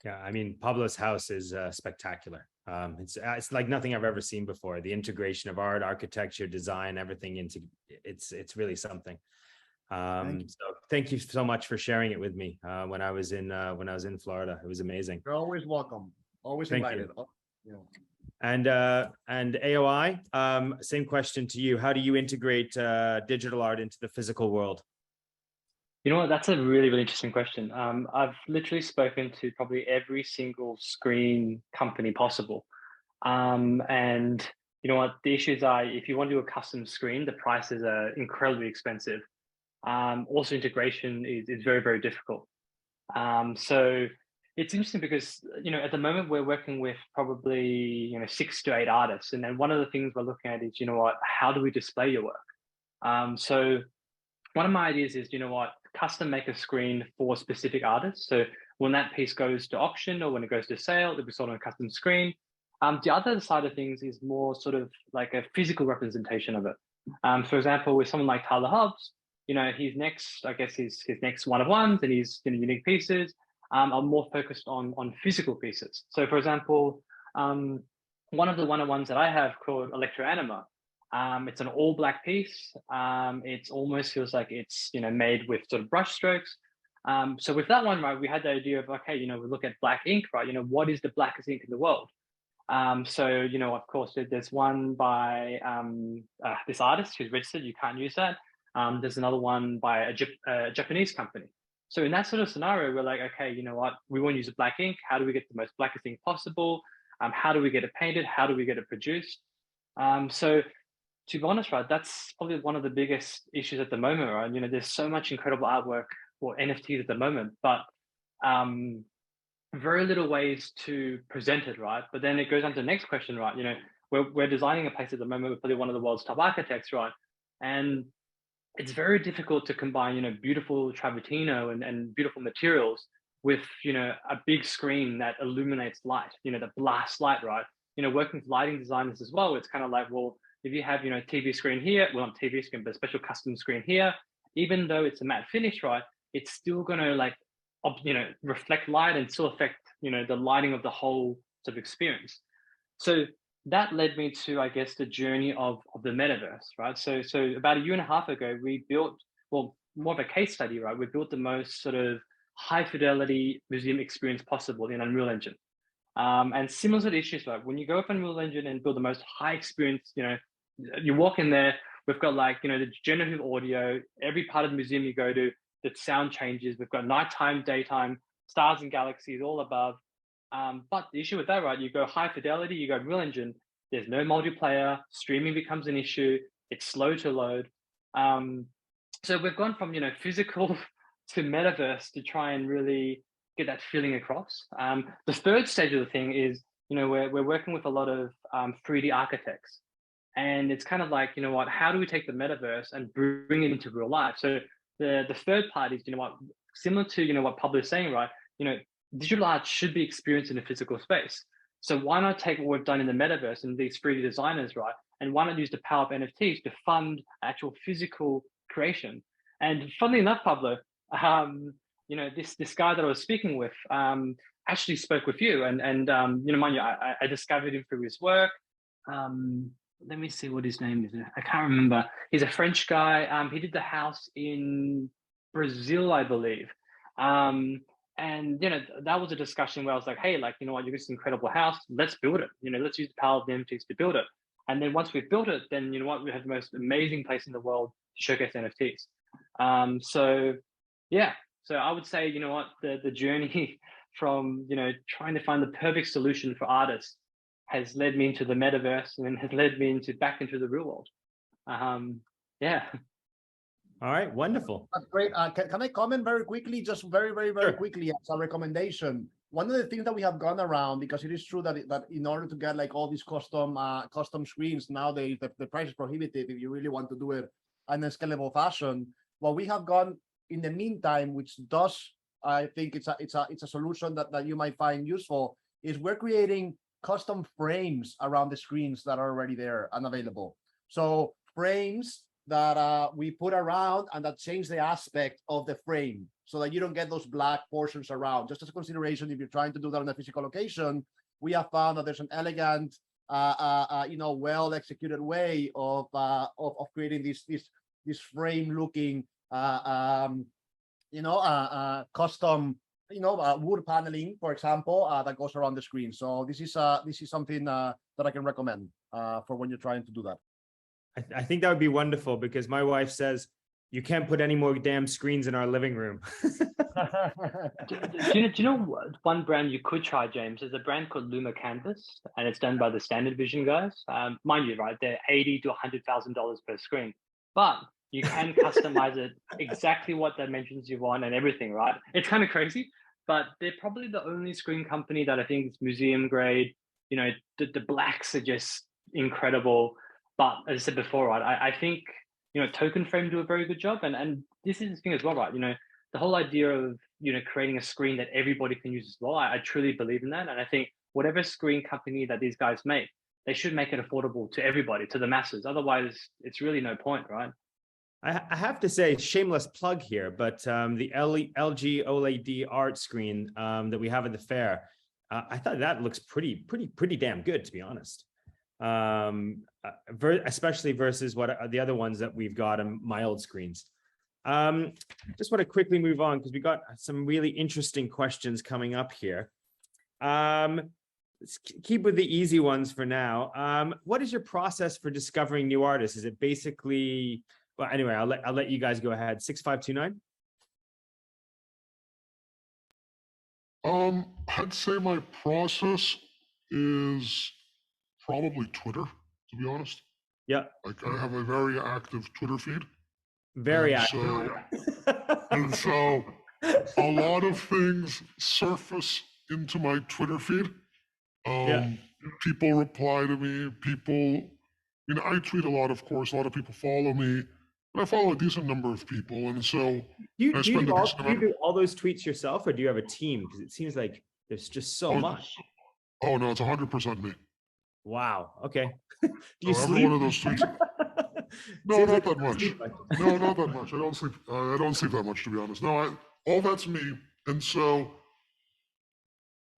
Yeah, I mean, Pablo's house is spectacular. It's like nothing I've ever seen before. The integration of art, architecture, design, everything it's really something. So thank you so much for sharing it with me when I was in Florida. It was amazing. You're always welcome. Always invited. Yeah. And AOI, same question to you. How do you integrate digital art into the physical world? You know what? That's a really, really interesting question. I've literally spoken to probably every single screen company possible. And you know what? The issues are, if you want to do a custom screen, the prices are incredibly expensive. Also, integration is very, very difficult. So it's interesting because, at the moment we're working with probably, 6 to 8 artists. And then one of the things we're looking at is, how do we display your work? So one of my ideas is, custom make a screen for specific artists. So when that piece goes to auction or when it goes to sale, it'll be sold on a custom screen. The other side of things is more sort of like a physical representation of it. For example, with someone like Tyler Hobbs, his next one-of-ones and his unique pieces are more focused on physical pieces. So for example, one of the one-of-ones that I have called Electro Anima, it's an all black piece. It almost feels like it's, made with sort of brush strokes. So with that one, right, we had the idea of, okay, we look at black ink, right? What is the blackest ink in the world? So, of course, there's one by this artist who's registered. You can't use that. There's another one by a Japanese company. So in that sort of scenario, we're like, okay, we want to use a black ink. How do we get the most blackest ink possible? How do we get it painted? How do we get it produced? So to be honest, right, that's probably one of the biggest issues at the moment, right? There's so much incredible artwork for NFTs at the moment, but very little ways to present it, right? But then it goes on to the next question, right? We're designing a place at the moment with probably one of the world's top architects, right? And it's very difficult to combine, beautiful travertino and beautiful materials with, a big screen that illuminates light, that blasts light, right? Working with lighting designers as well, it's kind of like, well, if you have, TV screen here, well, not TV screen, but a special custom screen here, even though it's a matte finish, right, it's still going to reflect light and still affect, the lighting of the whole sort of experience. So that led me to, I guess, the journey of the metaverse, right? So about a year and a half ago, we built, well, more of a case study, right? We built the most sort of high fidelity museum experience possible in Unreal Engine. And similar to the issues, right? When you go up Unreal Engine and build the most high experience, you walk in there, we've got like, the generative audio, every part of the museum you go to, the sound changes, we've got nighttime, daytime, stars and galaxies all above. But the issue with that, right? You go high fidelity, you go Unreal Engine, there's no multiplayer, streaming becomes an issue, it's slow to load. So we've gone from, physical to metaverse to try and really get that feeling across. The third stage of the thing is, we're working with a lot of 3D architects. And it's kind of like, how do we take the metaverse and bring it into real life? So the third part is, similar to, what Pablo is saying, right? Digital art should be experienced in a physical space. So why not take what we've done in the metaverse and these 3D designers, right? And why not use the power of NFTs to fund actual physical creation? And funnily enough, Pablo, this guy that I was speaking with actually spoke with you, and mind you, I discovered him through his work. Let me see what his name is. I can't remember. He's a French guy. He did the house in Brazil, I believe. And that was a discussion where I was like, hey, like, you know what, you got this incredible house, let's build it. Let's use the power of the NFTs to build it. And then once we've built it, then we have the most amazing place in the world to showcase NFTs. So I would say, the journey from trying to find the perfect solution for artists has led me into the metaverse and has led me back into the real world. All right, wonderful. That's great. Can I comment very quickly, just very Sure. quickly as a recommendation? One of the things that we have gone around, because it is true that in order to get like all these custom screens nowadays, the price is prohibitive if you really want to do it in a scalable fashion. What we have gone in the meantime, which does, I think it's a solution that you might find useful, is we're creating custom frames around the screens that are already there and available. So frames that we put around and that change the aspect of the frame so that you don't get those black portions around. Just as a consideration, if you're trying to do that in a physical location, we have found that there's an elegant, well executed way of creating this frame looking, custom, wood paneling, for example, that goes around the screen. So this is something that I can recommend for when you're trying to do that. I think that would be wonderful because my wife says you can't put any more damn screens in our living room. do you know one brand you could try, James? There's a brand called Luma Canvas, and it's done by the Standard Vision guys. Mind you, right? They're $80,000 to $100,000 per screen, but you can customize it exactly what dimensions you want and everything, right? It's kind of crazy, but they're probably the only screen company that I think is museum grade. The blacks are just incredible. But as I said before, right, I think, Token Frame do a very good job. And this is the thing as well, right? The whole idea of, creating a screen that everybody can use as well. I truly believe in that. And I think whatever screen company that these guys make, they should make it affordable to everybody, to the masses. Otherwise, it's really no point, right? I have to say, shameless plug here, but the LG OLED art screen that we have at the fair, I thought that looks pretty damn good, to be honest. Especially versus what the other ones that we've got on my old screens. Just want to quickly move on because we got some really interesting questions coming up here. Let's keep with the easy ones for now. What is your process for discovering new artists? Is it basically, well, anyway, I'll let you guys go ahead. 6529. I'd say my process is probably Twitter, to be honest. Yeah. Like I have a very active Twitter feed. Very active. And so a lot of things surface into my Twitter feed. People reply to me. I tweet a lot, of course. A lot of people follow me. And I follow a decent number of people. And so do you do all those tweets yourself, or do you have a team? Because it seems like there's just so much. Oh, no, it's 100% me. Wow. Okay. Do you so sleep? Every one of those tweets. No, not that much. No, not that much. I don't sleep. I don't sleep that much, to be honest. No, all that's me. And so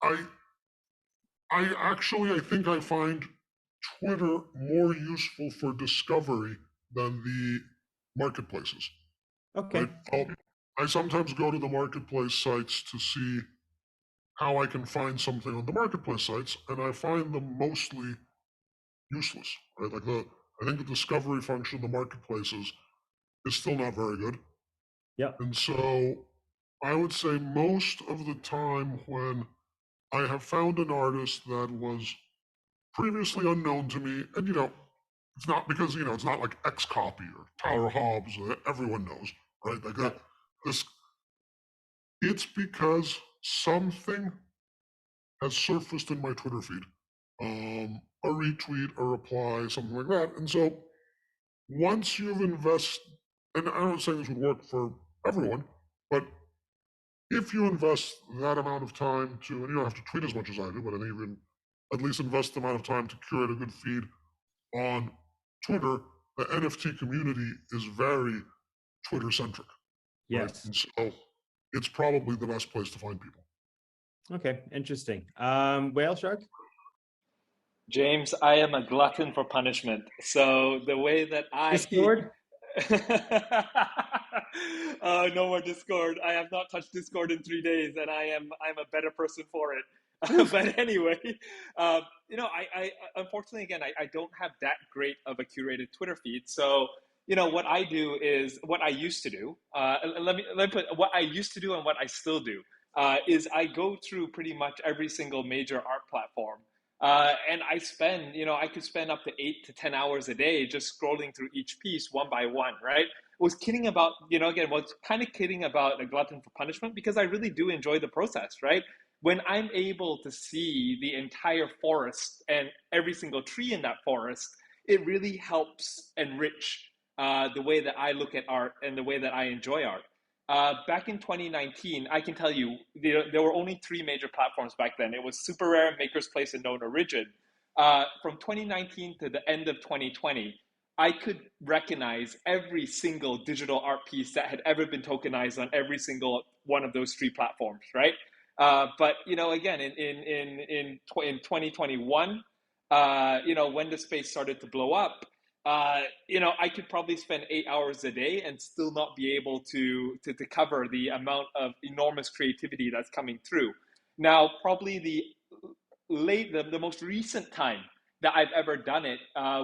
I think I find Twitter more useful for discovery than the marketplaces. Okay. Right? I sometimes go to the marketplace sites to see how I can find something on the marketplace sites, and I find them mostly useless. Right? I think the discovery function of the marketplaces is still not very good. Yeah. And so I would say most of the time when I have found an artist that was previously unknown to me, and it's not because it's not like X Copy or Tyler Hobbs that everyone knows, right? This, it's because something has surfaced in my Twitter feed, a retweet, a reply, something like that, and so once you've invested, and I'm not saying this would work for everyone, but if you invest that amount of time to, and you don't have to tweet as much as I do, but I think you can at least invest the amount of time to curate a good feed on Twitter, the NFT community is very Twitter centric. Right? Yes. And so it's probably the best place to find people. Okay, interesting. Whale Shark? James, I am a glutton for punishment. So the way that I Discord? No more Discord. I have not touched Discord in 3 days, and I'm a better person for it. But anyway, I unfortunately again I don't have that great of a curated Twitter feed. So what I do is what I used to do. Let me put what I used to do and what I still do is I go through pretty much every single major art platform. And I could spend up to 8 to 10 hours a day just scrolling through each piece one by one, right? Was kidding about, was kind of kidding about a glutton for punishment because I really do enjoy the process, right? When I'm able to see the entire forest and every single tree in that forest, it really helps enrich the way that I look at art and the way that I enjoy art. Back in 2019, I can tell you there were only 3 major platforms back then. It was Super Rare, Maker's Place, and Known Origin. From 2019 to the end of 2020, I could recognize every single digital art piece that had ever been tokenized on every single one of those 3 platforms, right? But again, in 2021, when the space started to blow up, I could probably spend 8 hours a day and still not be able to cover the amount of enormous creativity that's coming through. Now, probably the most recent time that I've ever done it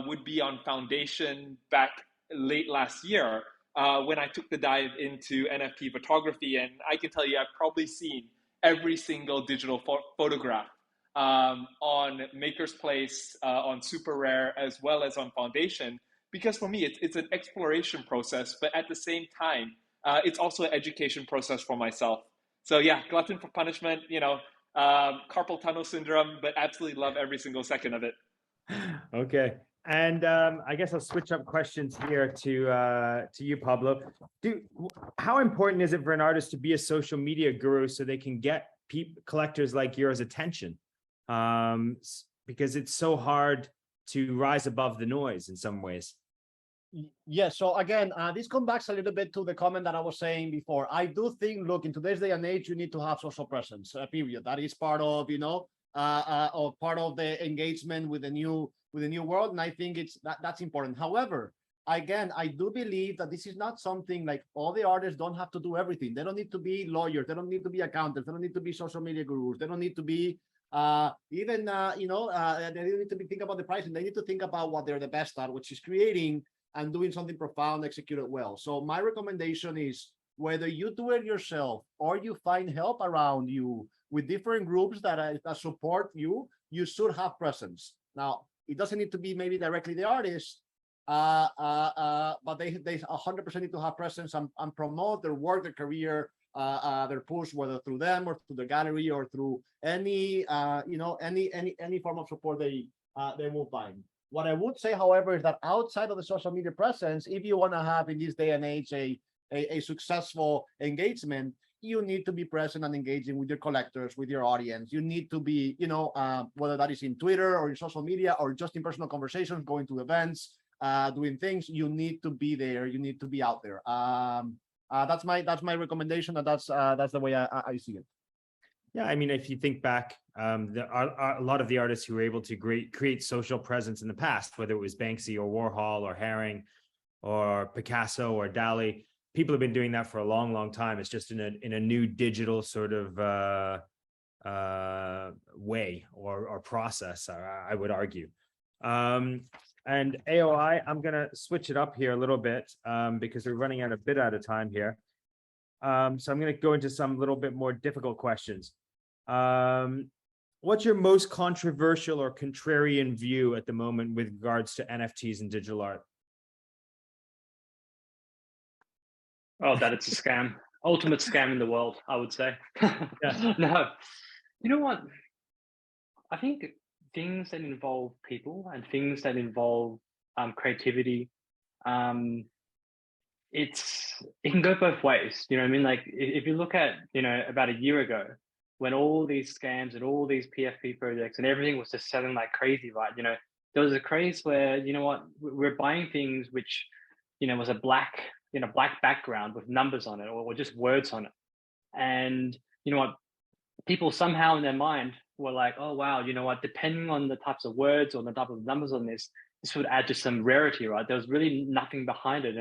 would be on Foundation back late last year when I took the dive into NFT photography, and I can tell you I've probably seen every single digital photograph on Maker's Place, on Super Rare, as well as on Foundation. Because for me, it's an exploration process, but at the same time, it's also an education process for myself. So yeah, glutton for punishment, carpal tunnel syndrome, but absolutely love every single second of it. Okay. And I guess I'll switch up questions here to you, Pablo. How important is it for an artist to be a social media guru so they can get collectors like yours attention? Because it's so hard to rise above the noise in some ways. Yeah, so again, this comes back a little bit to the comment that I was saying before. I do think, look, in today's day and age, you need to have social presence, period. That is part of, part of the engagement with the new world. And I think that's important. However, again, I do believe that this is not something like all the artists don't have to do everything. They don't need to be lawyers. They don't need to be accountants. They don't need to be social media gurus. They don't need to be they don't need to think about the pricing. They need to think about what they're the best at, which is creating and doing something profound, executed well. So my recommendation is whether you do it yourself or you find help around you with different groups that support you, you should have presence. Now, it doesn't need to be maybe directly the artist, but they 100% need to have presence and promote their work, their career, their push, whether through them or through the gallery or through any form of support they will find. What I would say, however, is that outside of the social media presence, if you want to have in this day and age a successful engagement, you need to be present and engaging with your collectors, with your audience. You need to be, whether that is in Twitter or in social media or just in personal conversations, going to events, doing things. You need to be there. You need to be out there. That's my recommendation, and that's the way I see it. Yeah, I mean, if you think back, there are a lot of the artists who were able to create social presence in the past, whether it was Banksy or Warhol or Haring or Picasso or Dali, people have been doing that for a long, long time. It's just in a new digital sort of way or process, I would argue. And AOI, I'm going to switch it up here a little bit because we're running out of time here. So I'm going to go into some little bit more difficult questions. What's your most controversial or contrarian view at the moment with regards to NFTs and digital art? Oh, that it's a scam. Ultimate scam in the world, I would say. Yeah. No, you know what? I think things that involve people and things that involve creativity, it can go both ways. You know what I mean? Like if you look at, about a year ago, when all these scams and all these PFP projects and everything was just selling like crazy, right? There was a craze where, we're buying things which, was a black background with numbers on it or just words on it. And you know what? People somehow in their mind were like, oh, wow, you know what? Depending on the types of words or the type of numbers on this would add to some rarity, right? There was really nothing behind it.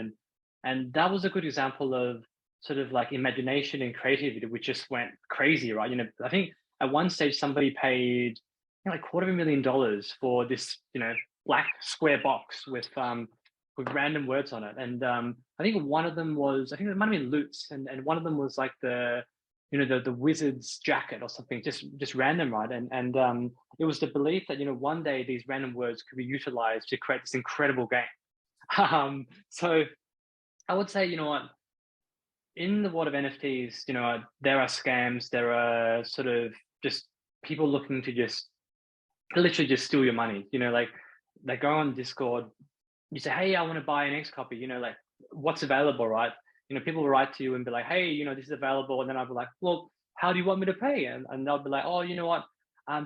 And that was a good example of sort of like imagination and creativity, which just went crazy, right? I think at one stage somebody paid like $250,000 for this, black square box with random words on it. And I think one of them was, I think it might have been Lutz, and one of them was like the wizard's jacket or something, just random, right? And it was the belief that one day these random words could be utilized to create this incredible game. So I would say, in the world of NFTs, there are scams, there are sort of just people looking to just literally just steal your money. Like they go on Discord, you say, hey, I want to buy an X copy, like what's available, right? People will write to you and be like, hey, this is available. And then I'll be like, well, how do you want me to pay? And they'll be like, oh, you know what?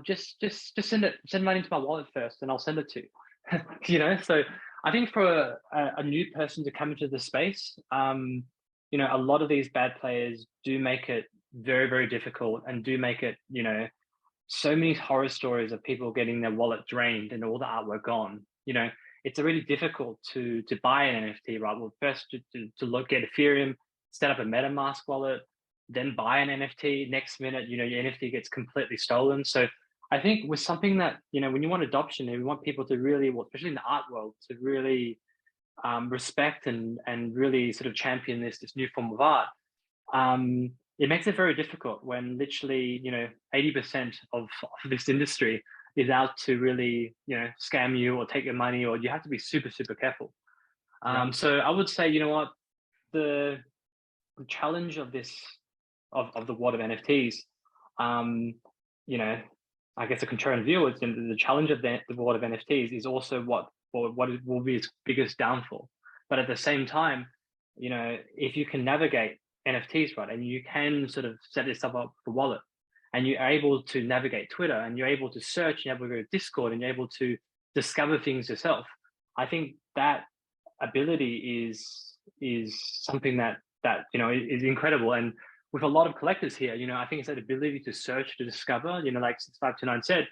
Just send money into my wallet first and I'll send it to you. So I think for a new person to come into the space, a lot of these bad players do make it very, very difficult and do make it, so many horror stories of people getting their wallet drained and all the artwork gone. It's really difficult to buy an NFT, right? Well, first to look at Ethereum, set up a MetaMask wallet, then buy an NFT. Next minute, your NFT gets completely stolen. So I think with something that, when you want adoption and we want people to really, well, especially in the art world, to really respect and really sort of champion this new form of art, it makes it very difficult when literally, 80% of this industry is out to really, scam you or take your money, or you have to be super, super careful. So I would say, the challenge of this, of the world of NFTs, I guess a contrarian view is the challenge of the world of NFTs is also what will be its biggest downfall. But at the same time, if you can navigate NFTs, right, and you can sort of set yourself up for wallet, and you're able to navigate Twitter, and you're able to search, and you're able to go to Discord, and you're able to discover things yourself, I think that ability is something that is incredible. And with a lot of collectors here, I think it's that ability to search, to discover, like 6529 said,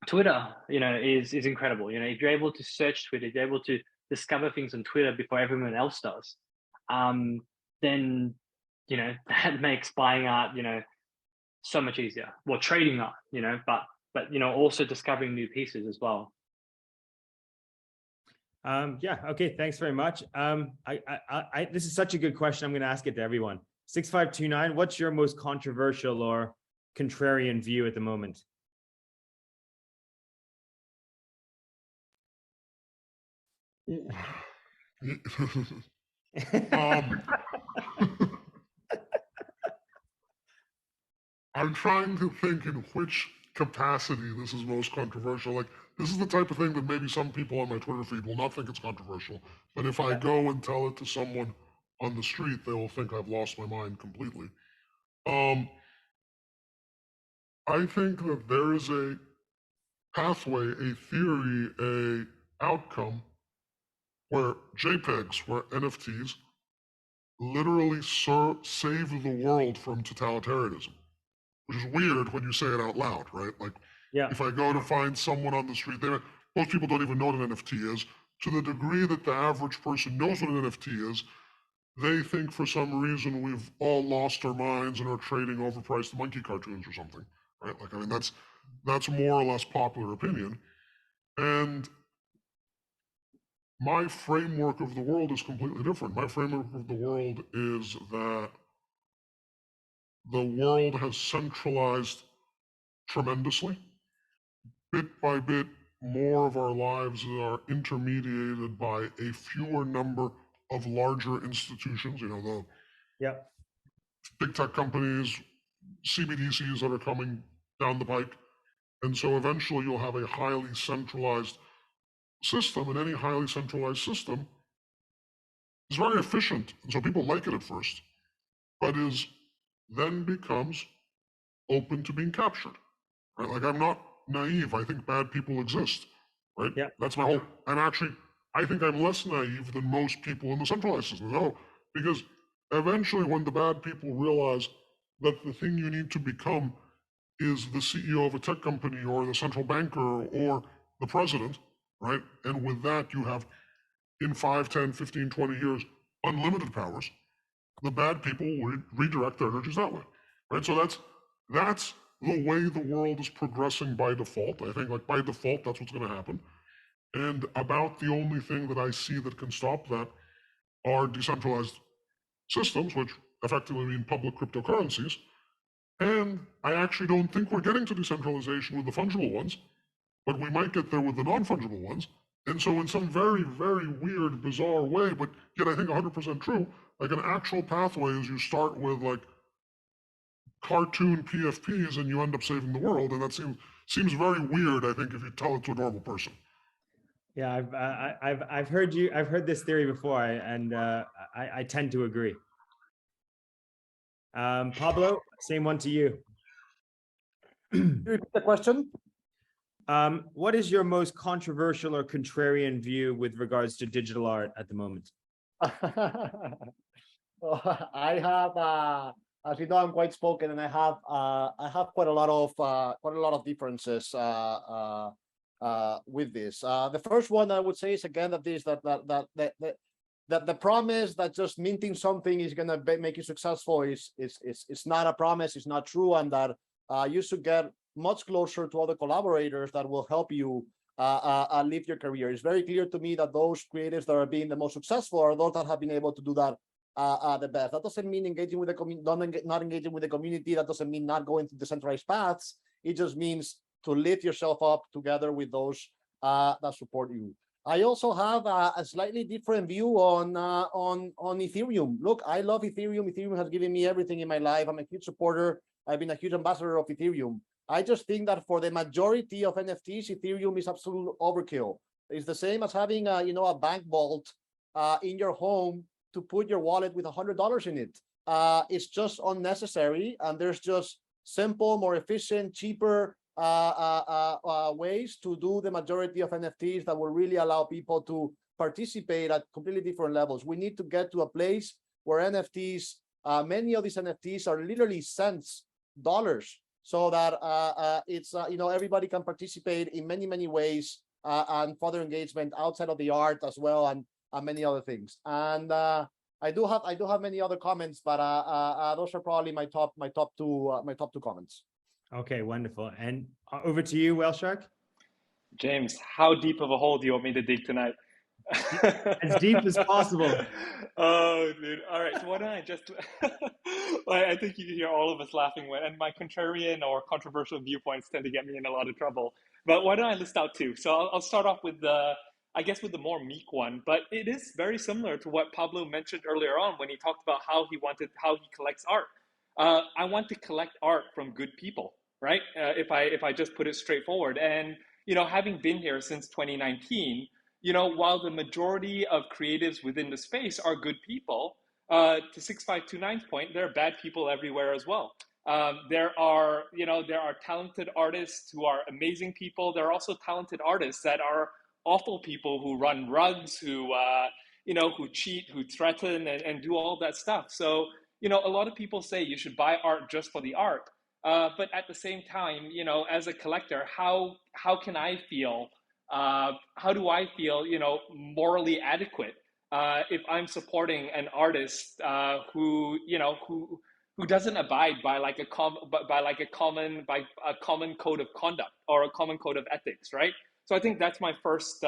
Twitter, is incredible. If you're able to search Twitter, if you're able to discover things on Twitter before everyone else does, then, that makes buying art, so much easier. Well, trading art, but also discovering new pieces as well. Yeah. Okay. Thanks very much. This is such a good question. I'm going to ask it to everyone. 6529, what's your most controversial or contrarian view at the moment? I'm trying to think in which capacity this is most controversial. Like, this is the type of thing that maybe some people on my Twitter feed will not think it's controversial. But if I go and tell it to someone on the street, they will think I've lost my mind completely. I think that there is a pathway, a theory, a outcome where JPEGs, where NFTs, literally save the world from totalitarianism. which is weird when you say it out loud, right? Like, Yeah. if I go to find someone on the street, most people don't even know what an NFT is. To the degree that the average person knows what an NFT is, they think for some reason we've all lost our minds and are trading overpriced monkey cartoons or something, right? Like, I mean, that's more or less popular opinion. And my framework of the world is completely different. My framework of the world is that the world has centralized tremendously. Bit by bit, more of our lives are intermediated by a fewer number of larger institutions, the Yeah. big tech companies, CBDCs that are coming down the pike. And so eventually you'll have a highly centralized system, and any highly centralized system is very efficient. And so people like it at first, but then becomes open to being captured. Right? Like, I'm not naive. I think bad people exist. Right? Yeah. That's my whole. I think I'm less naive than most people in the centralized system. No, because eventually, when the bad people realize that the thing you need to become is the CEO of a tech company or the central banker or the president, right? And with that, you have in 5, 10, 15, 20 years, unlimited powers. The bad people will redirect their energies that way, right? So that's the way the world is progressing by default. I think, like, by default, that's what's going to happen. And about the only thing that I see that can stop that are decentralized systems, which effectively mean public cryptocurrencies. And I actually don't think we're getting to decentralization with the fungible ones, but we might get there with the non-fungible ones. And so in some very, very weird, bizarre way, but yet I think 100% true, like, an actual pathway is you start with, like, cartoon PFPs and you end up saving the world. And that seems very weird, I think, if you tell it to a normal person. Yeah, I've heard this theory before, and I tend to agree. Pablo, same one to you. Repeat the question. What is your most controversial or contrarian view with regards to digital art at the moment? I have, as you know, I'm quite spoken, and I have quite a lot of differences with this. The first one I would say is, again, that the promise that just minting something is gonna make you successful is not a promise. It's not true, and that you should get much closer to other collaborators that will help you live your career. It's very clear to me that those creatives that are being the most successful are those that have been able to do that the best. That doesn't mean engaging with the community, not engaging with the community. That doesn't mean not going to decentralized paths. It just means to lift yourself up together with those that support you. I also have a slightly different view on Ethereum. Look, I love Ethereum. Ethereum has given me everything in my life. I'm a huge supporter. I've been a huge ambassador of Ethereum. I just think that for the majority of NFTs, Ethereum is absolute overkill. It's the same as having a bank vault in your home to put your wallet with $100 in it. It's just unnecessary, and there's just simple, more efficient, cheaper ways to do the majority of NFTs that will really allow people to participate at completely different levels. We need to get to a place where NFTs, many of these NFTs are literally cents, dollars, so that everybody can participate in many ways and further engagement outside of the art as well, and many other things. And I do have many other comments, but those are probably my top two comments. Okay, wonderful. And over to you, Whale Shark. James, how deep of a hole do you want me to dig tonight? As deep as possible. Oh, dude. All right. So why don't I just, I think you can hear all of us laughing and my contrarian or controversial viewpoints tend to get me in a lot of trouble. But why don't I list out two? So I'll start off with the more meek one, but it is very similar to what Pablo mentioned earlier on when he talked about how he collects art. I want to collect art from good people, right? If I just put it straightforward. And, having been here since 2019, while the majority of creatives within the space are good people, to 6529's point, there are bad people everywhere as well. There are talented artists who are amazing people. There are also talented artists that are awful people who run rugs, who cheat, who threaten, and do all that stuff. So, a lot of people say you should buy art just for the art. But at the same time, you know, as a collector, how can I feel? How do I feel, you know, morally adequate if I'm supporting an artist who, you know, who doesn't abide by like a common code of conduct or a common code of ethics, right? So I think that's my first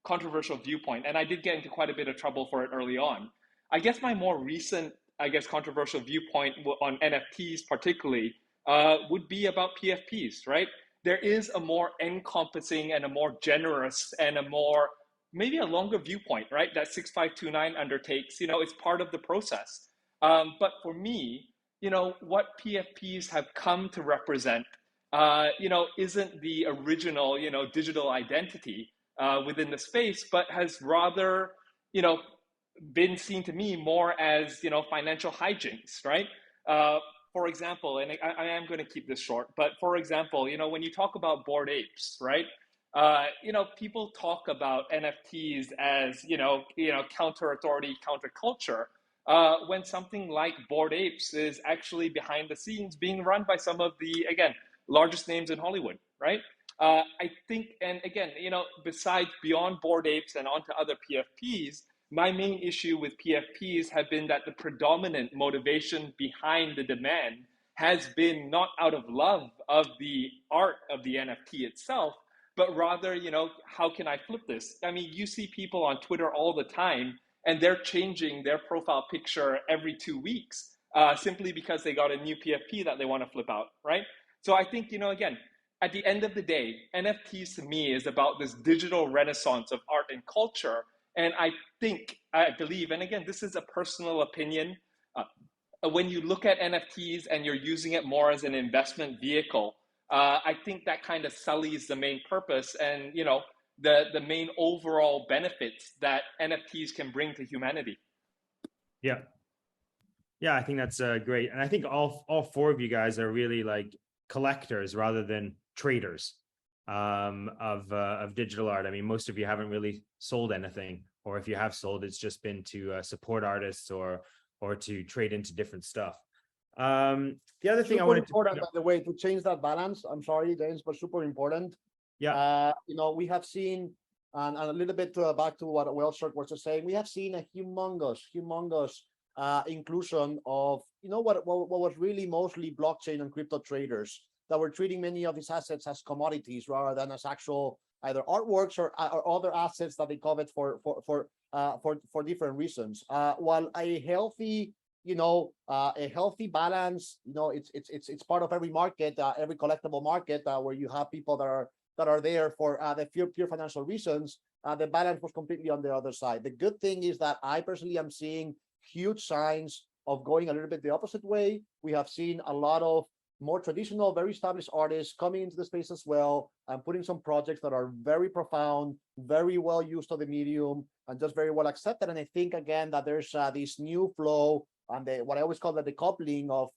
controversial viewpoint, and I did get into quite a bit of trouble for it early on. I guess my more recent, I guess, controversial viewpoint on NFTs particularly would be about PFPs, right? There is a more encompassing and a more generous and a more, maybe a longer viewpoint, right? That 6529 undertakes, you know, it's part of the process. But for me, you know, what PFPs have come to represent, you know, isn't the original, you know, digital identity within the space, but has rather, you know, been seen to me more as, you know, financial hijinks, right? For example, and I am going to keep this short, but for example, you know, when you talk about Bored Apes, right? You know, people talk about NFTs as, you know, counter authority, counter culture, when something like Bored Apes is actually behind the scenes being run by some of the, again, largest names in Hollywood, right? I think, and again, you know, besides beyond Bored Apes and onto other PFPs, my main issue with PFPs have been that the predominant motivation behind the demand has been not out of love of the art of the NFT itself, but rather, you know, how can I flip this? I mean, you see people on Twitter all the time, and they're changing their profile picture every 2 weeks simply because they got a new PFP that they want to flip out, right? So I think, you know, again, at the end of the day, NFTs to me is about this digital renaissance of art and culture. And I believe, and again, this is a personal opinion, when you look at NFTs and you're using it more as an investment vehicle, I think that kind of sullies the main purpose and, you know, the main overall benefits that NFTs can bring to humanity. Yeah. Yeah, I think that's great. And I think all four of you guys are really like collectors rather than traders of digital art. I mean, most of you haven't really sold anything, or if you have sold, it's just been to support artists or to trade into different stuff. The other thing I wanted to important, by the way, to change that balance. I'm sorry, James, but super important. Yeah. You know, we have seen, and a little bit back to what Wellshark was just saying, we have seen a humongous inclusion of, you know, what was really mostly blockchain and crypto traders that were treating many of these assets as commodities rather than as actual either artworks or other assets that they covet for different reasons. While a healthy, you know, a healthy balance, you know, it's part of every market, every collectible market where you have people that are there for the pure financial reasons. The balance was completely on the other side. The good thing is that I personally am seeing huge signs of going a little bit the opposite way. We have seen a lot of more traditional, very established artists coming into the space as well and putting some projects that are very profound, very well used to the medium, and just very well accepted. And I think again that there's this new flow and what I always call the decoupling of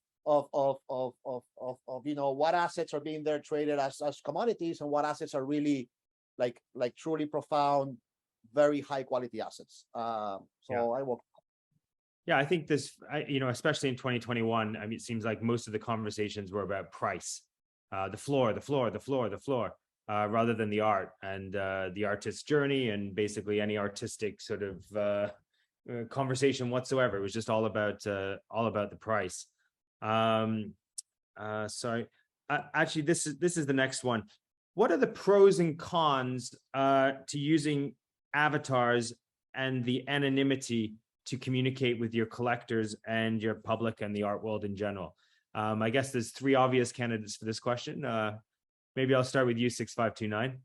you know, what assets are being there traded as commodities and what assets are really like truly profound, very high quality assets. I will. Yeah, I think this, you know, especially in 2021, I mean, it seems like most of the conversations were about price, the floor, rather than the art and the artist's journey and basically any artistic sort of conversation whatsoever. It was just all about the price. Sorry, actually, this is the next one. What are the pros and cons to using avatars and the anonymity to communicate with your collectors and your public and the art world in general? I guess there's three obvious candidates for this question. Maybe I'll start with you, 6529.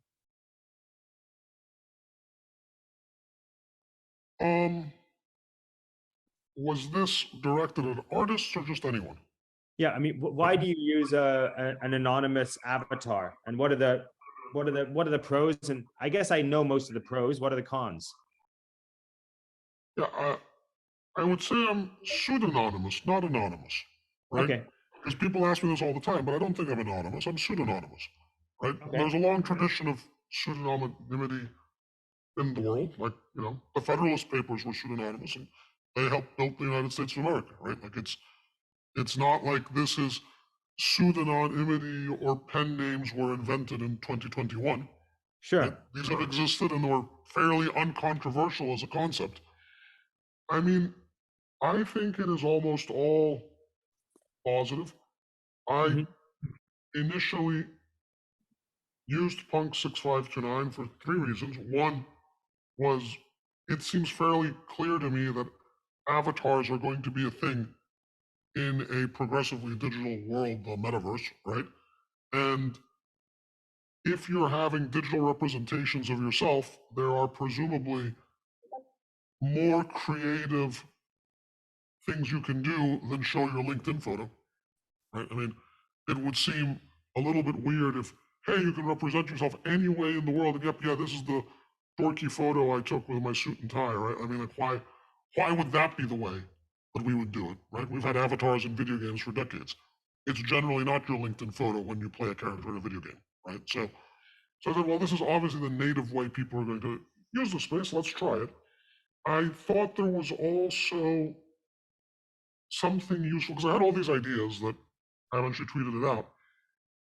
Was this directed at artists or just anyone? Yeah, I mean, why do you use an anonymous avatar, and what are the pros? And I guess I know most of the pros. What are the cons? Yeah, I would say I'm pseudonymous, not anonymous, right? Okay. Because people ask me this all the time, but I don't think I'm anonymous. I'm pseudonymous, right? Okay. There's a long tradition of pseudonymity in the world. Like, you know, the Federalist Papers were pseudonymous, and they helped build the United States of America, right? Like, it's It's not like this is pseudonymity or pen names were invented in 2021. Sure. Right? These have existed and were fairly uncontroversial as a concept. I mean, I think it is almost all positive. I initially used Punk 6529 for three reasons. One was it seems fairly clear to me that avatars are going to be a thing in a progressively digital world, the metaverse, right? And if you're having digital representations of yourself, there are presumably more creative things you can do than show your LinkedIn photo, right? I mean, it would seem a little bit weird if, hey, you can represent yourself any way in the world, and yep, yeah, this is the dorky photo I took with my suit and tie, right? I mean, like, why would that be the way that we would do it, right? We've had avatars in video games for decades. It's generally not your LinkedIn photo when you play a character in a video game, right? So I said, well, this is obviously the native way people are going to use the space. Let's try it. I thought there was also something useful because I had all these ideas that I eventually tweeted it out,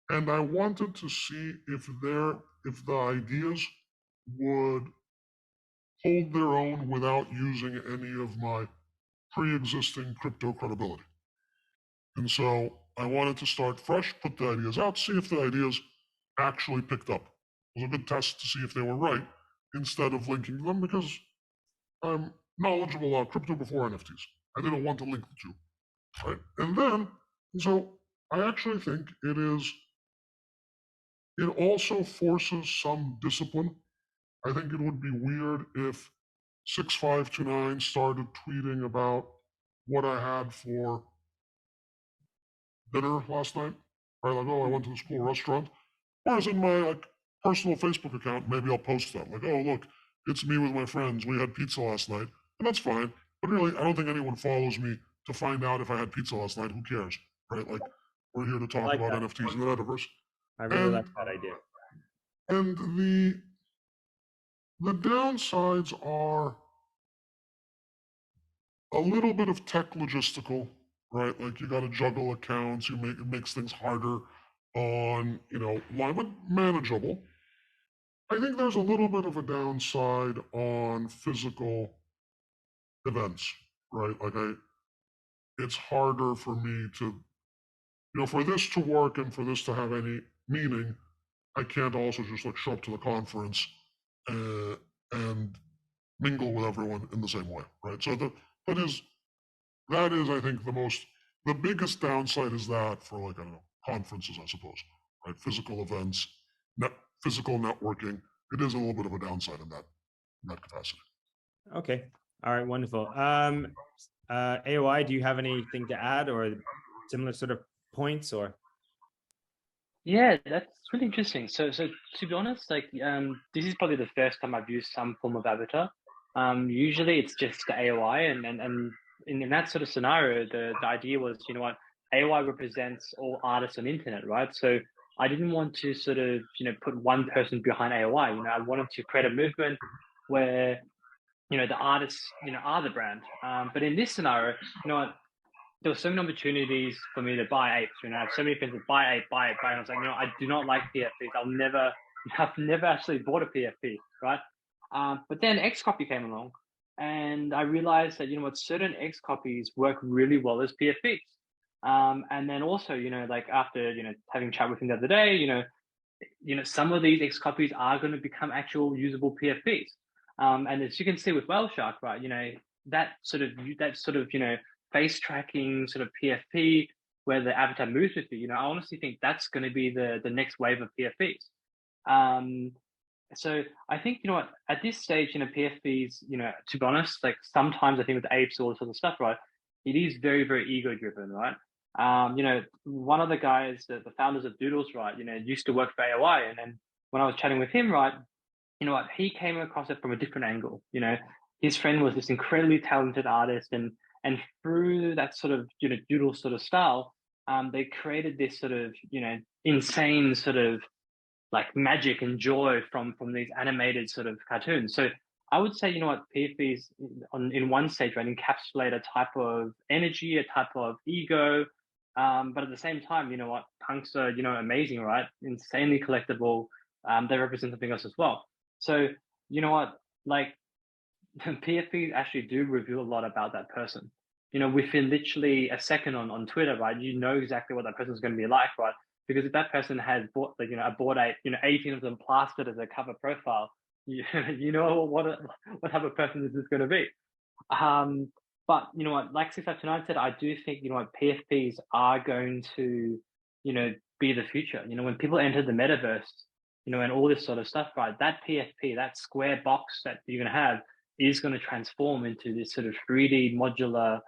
and I wanted to see if the ideas would hold their own without using any of my pre-existing crypto credibility. And so I wanted to start fresh, put the ideas out, see if the ideas actually picked up. It was a good test to see if they were right instead of linking to them because I'm knowledgeable about crypto before NFTs. I didn't want to link the two. Right? And then, so I actually think it also forces some discipline. I think it would be weird if 6529 started tweeting about what I had for dinner last night. Right, like, oh, I went to this cool restaurant. Whereas in my like personal Facebook account, maybe I'll post that. Like, oh, look, it's me with my friends. We had pizza last night. And that's fine. But really, I don't think anyone follows me to find out if I had pizza last night. Who cares? Right? Like, we're here to talk like about that. NFTs in the metaverse. I really like that idea. And the downsides are a little bit of tech logistical, right? Like you got to juggle accounts. It makes things harder on line, but manageable. I think there's a little bit of a downside on physical events, right? Like it's harder for me to, for this to work and for this to have any meaning, I can't also just like show up to the conference and mingle with everyone in the same way, right? So that is, I think, the biggest downside is that for like, I don't know, conferences, I suppose, right? Physical events, physical networking, it is a little bit of a downside in that capacity. Okay. All right. Wonderful. AOI, do you have anything to add or similar sort of points or? Yeah, that's really interesting. So to be honest, like this is probably the first time I've used some form of avatar. Usually it's just the AOI, and in that sort of scenario, the idea was, AOI represents all artists on the internet, right? So I didn't want to sort of put one person behind AOI. I wanted to create a movement where the artists are the brand. But in this scenario, there were so many opportunities for me to buy apes. I have so many friends that buy ape. And I was like, I do not like PFPs. I've never actually bought a PFP, right? But then Xcopy came along, and I realized that certain Xcopies work really well as PFPs. And then also, like after having chat with him the other day, some of these Xcopies are going to become actual usable PFPs. And as you can see with Whale Shark, right, that sort of face tracking sort of PFP where the avatar moves with you, I honestly think that's going to be the next wave of PFPs. So I think, at this stage, PFPs, to be honest, like sometimes I think with apes, all this other stuff, right, it is very, very ego driven, right? One of the guys, the founders of Doodles, right, used to work for AOI. And then when I was chatting with him, right, he came across it from a different angle. His friend was this incredibly talented artist, and through that sort of doodle sort of style, they created this sort of insane sort of like magic and joy from these animated sort of cartoons. So I would say, you know what, PFPs in one stage, right, encapsulate a type of energy, a type of ego. But at the same time, you know what, punks are, you know, amazing, right? Insanely collectible. They represent something else as well. So, you know what, like PFPs actually do reveal a lot about that person. You know, within literally a second on Twitter, right, you know exactly what that person is going to be like, right? Because if that person has bought, like, you know, bought 18 of them plastered as a cover profile, you know what type of person this is going to be. But you know what, like 6529 said, I do think, you know what, PFPs are going to, you know, be the future. You know, when people enter the metaverse, you know, and all this sort of stuff, right, that PFP, that square box that you're going to have is going to transform into this sort of 3D modular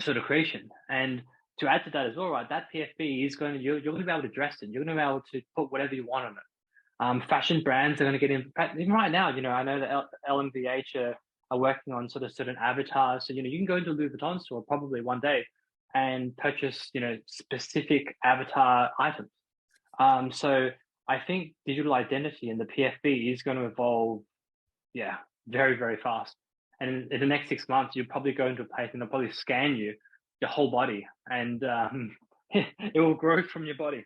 sort of creation. And to add to that as well, right, that PFP is going to, you're going to be able to dress it. You're going to be able to put whatever you want on it. Fashion brands are going to get in. Even right now, you know, I know that LMVH are working on sort of certain avatars. So, you know, you can go into a Louis Vuitton store probably one day and purchase, you know, specific avatar items. So I think digital identity and the PFP is going to evolve, yeah, very, very fast. And in the next 6 months, you'll probably go into a place and they'll probably scan you, your whole body, and it will grow from your body.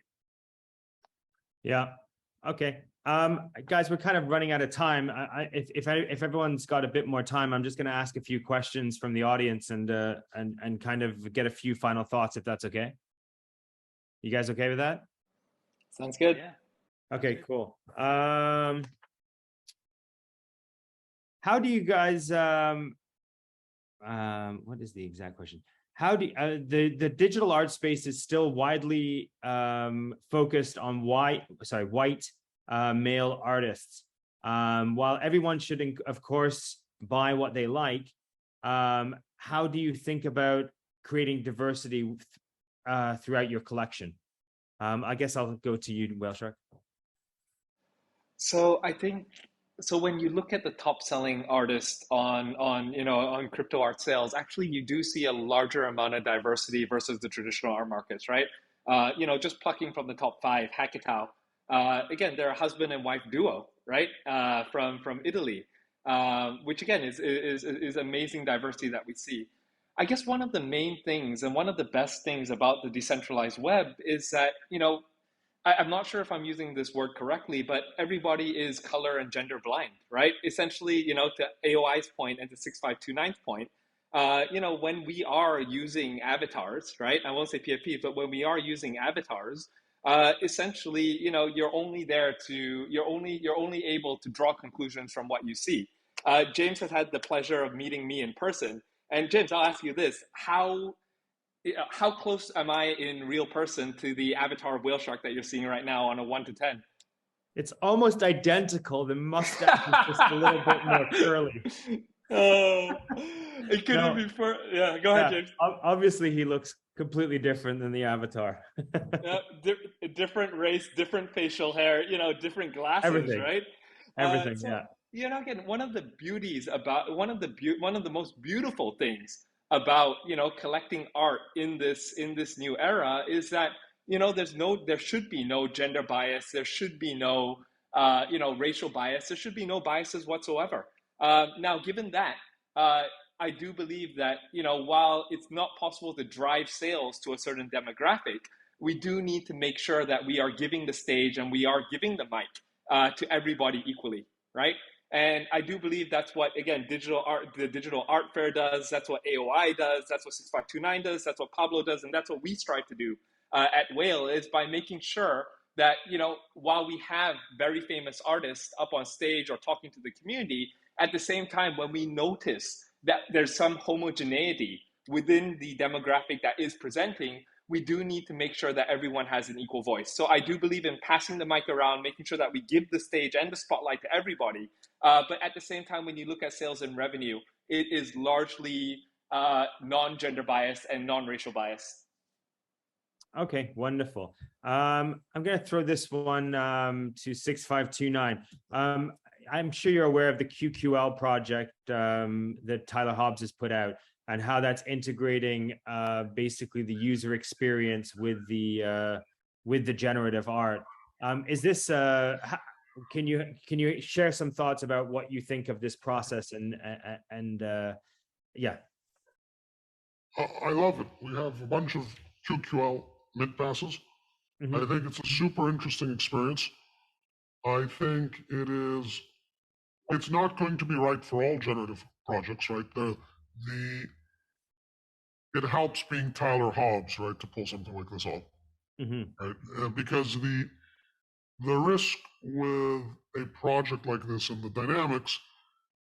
Yeah. Okay. Guys, we're kind of running out of time. If everyone's got a bit more time, I'm just going to ask a few questions from the audience and kind of get a few final thoughts, if that's okay. You guys okay with that? Sounds good. Yeah. Okay, cool. How do you guys, what is the exact question? How do the digital art space is still widely focused on white male artists, while everyone should, of course, buy what they like. How do you think about creating diversity throughout your collection? I guess I'll go to you, Whale Shark. So I think, so when you look at the top selling artists on crypto art sales, actually you do see a larger amount of diversity versus the traditional art markets, right? You know, just plucking from the top 5, Hacketao. Again, they're a husband and wife duo, right? From Italy, which again is amazing diversity that we see. I guess one of the main things and one of the best things about the decentralized web is that, you know, I'm not sure if I'm using this word correctly, but everybody is color and gender blind, right? Essentially, you know, to AOI's point and to 6529's point, you know, when we are using avatars, right? I won't say PFP, but when we are using avatars, essentially, you know, you're only able to draw conclusions from what you see. James has had the pleasure of meeting me in person, and James, I'll ask you this: how close am I in real person to the avatar of Whale Shark that you're seeing right now on a 1 to 10? It's almost identical. The mustache is just a little bit more curly. Oh, it couldn't be for. Yeah, go ahead, James. Obviously, he looks completely different than the avatar. Yeah, different race, different facial hair, you know, different glasses, Everything. Right? Everything, So, yeah. You know, again, one of the beauties about one of the most beautiful things about, you know, collecting art in this new era is that, you know, there should be no gender bias, there should be no you know, racial bias, there should be no biases whatsoever. Now, given that, I do believe that, you know, while it's not possible to drive sales to a certain demographic, we do need to make sure that we are giving the stage and we are giving the mic to everybody equally, right? And I do believe that's what, again, the digital art fair does. That's what AOI does. That's what 6529 does. That's what Pablo does. And that's what we strive to do at Whale, is by making sure that, you know, while we have very famous artists up on stage or talking to the community, at the same time, when we notice that there's some homogeneity within the demographic that is presenting, we do need to make sure that everyone has an equal voice. So I do believe in passing the mic around, making sure that we give the stage and the spotlight to everybody. But at the same time, when you look at sales and revenue, it is largely non-gender biased and non-racial biased. Okay, wonderful. I'm going to throw this one to 6529. I'm sure you're aware of the QQL project that Tyler Hobbs has put out, and how that's integrating basically the user experience with the generative art. Is this can you share some thoughts about what you think of this process and yeah. I love it. We have a bunch of QQL mint passes. Mm-hmm. I think it's a super interesting experience. I think it's not going to be right for all generative projects, right? It helps being Tyler Hobbs, right, to pull something like this off, Mm-hmm. right? Because the risk with a project like this and the dynamics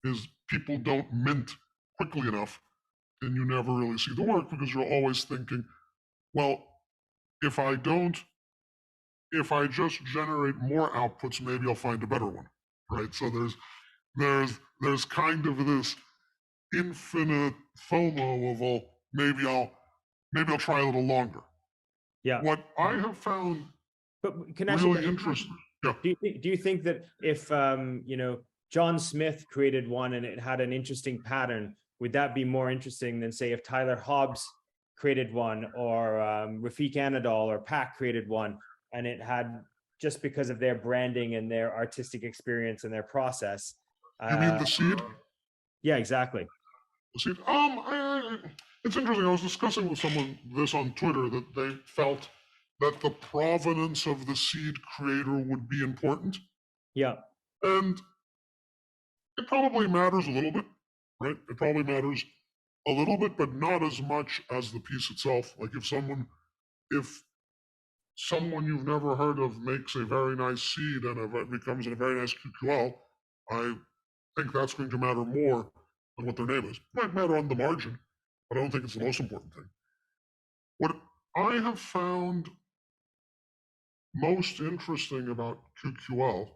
is people don't mint quickly enough, and you never really see the work because you're always thinking, well, if I just generate more outputs, maybe I'll find a better one, right? So there's kind of this infinite FOMO of, well, maybe I'll try a little longer. Yeah. What I have found really interesting. Yeah. Do you think that if John Smith created one and it had an interesting pattern, would that be more interesting than, say, if Tyler Hobbs created one, or Rafiq Anadol or Pac created one, and it had, just because of their branding and their artistic experience and their process? You mean the seed? Yeah, exactly. The seed. It's interesting. I was discussing with someone this on Twitter, that they felt that the provenance of the seed creator would be important. Yeah. And it probably matters a little bit, right? It probably matters a little bit, but not as much as the piece itself. Like if someone you've never heard of makes a very nice seed and becomes a very nice QQL, I think that's going to matter more than what their name is. It might matter on the margin, but I don't think it's the most important thing. What I have found most interesting about QQL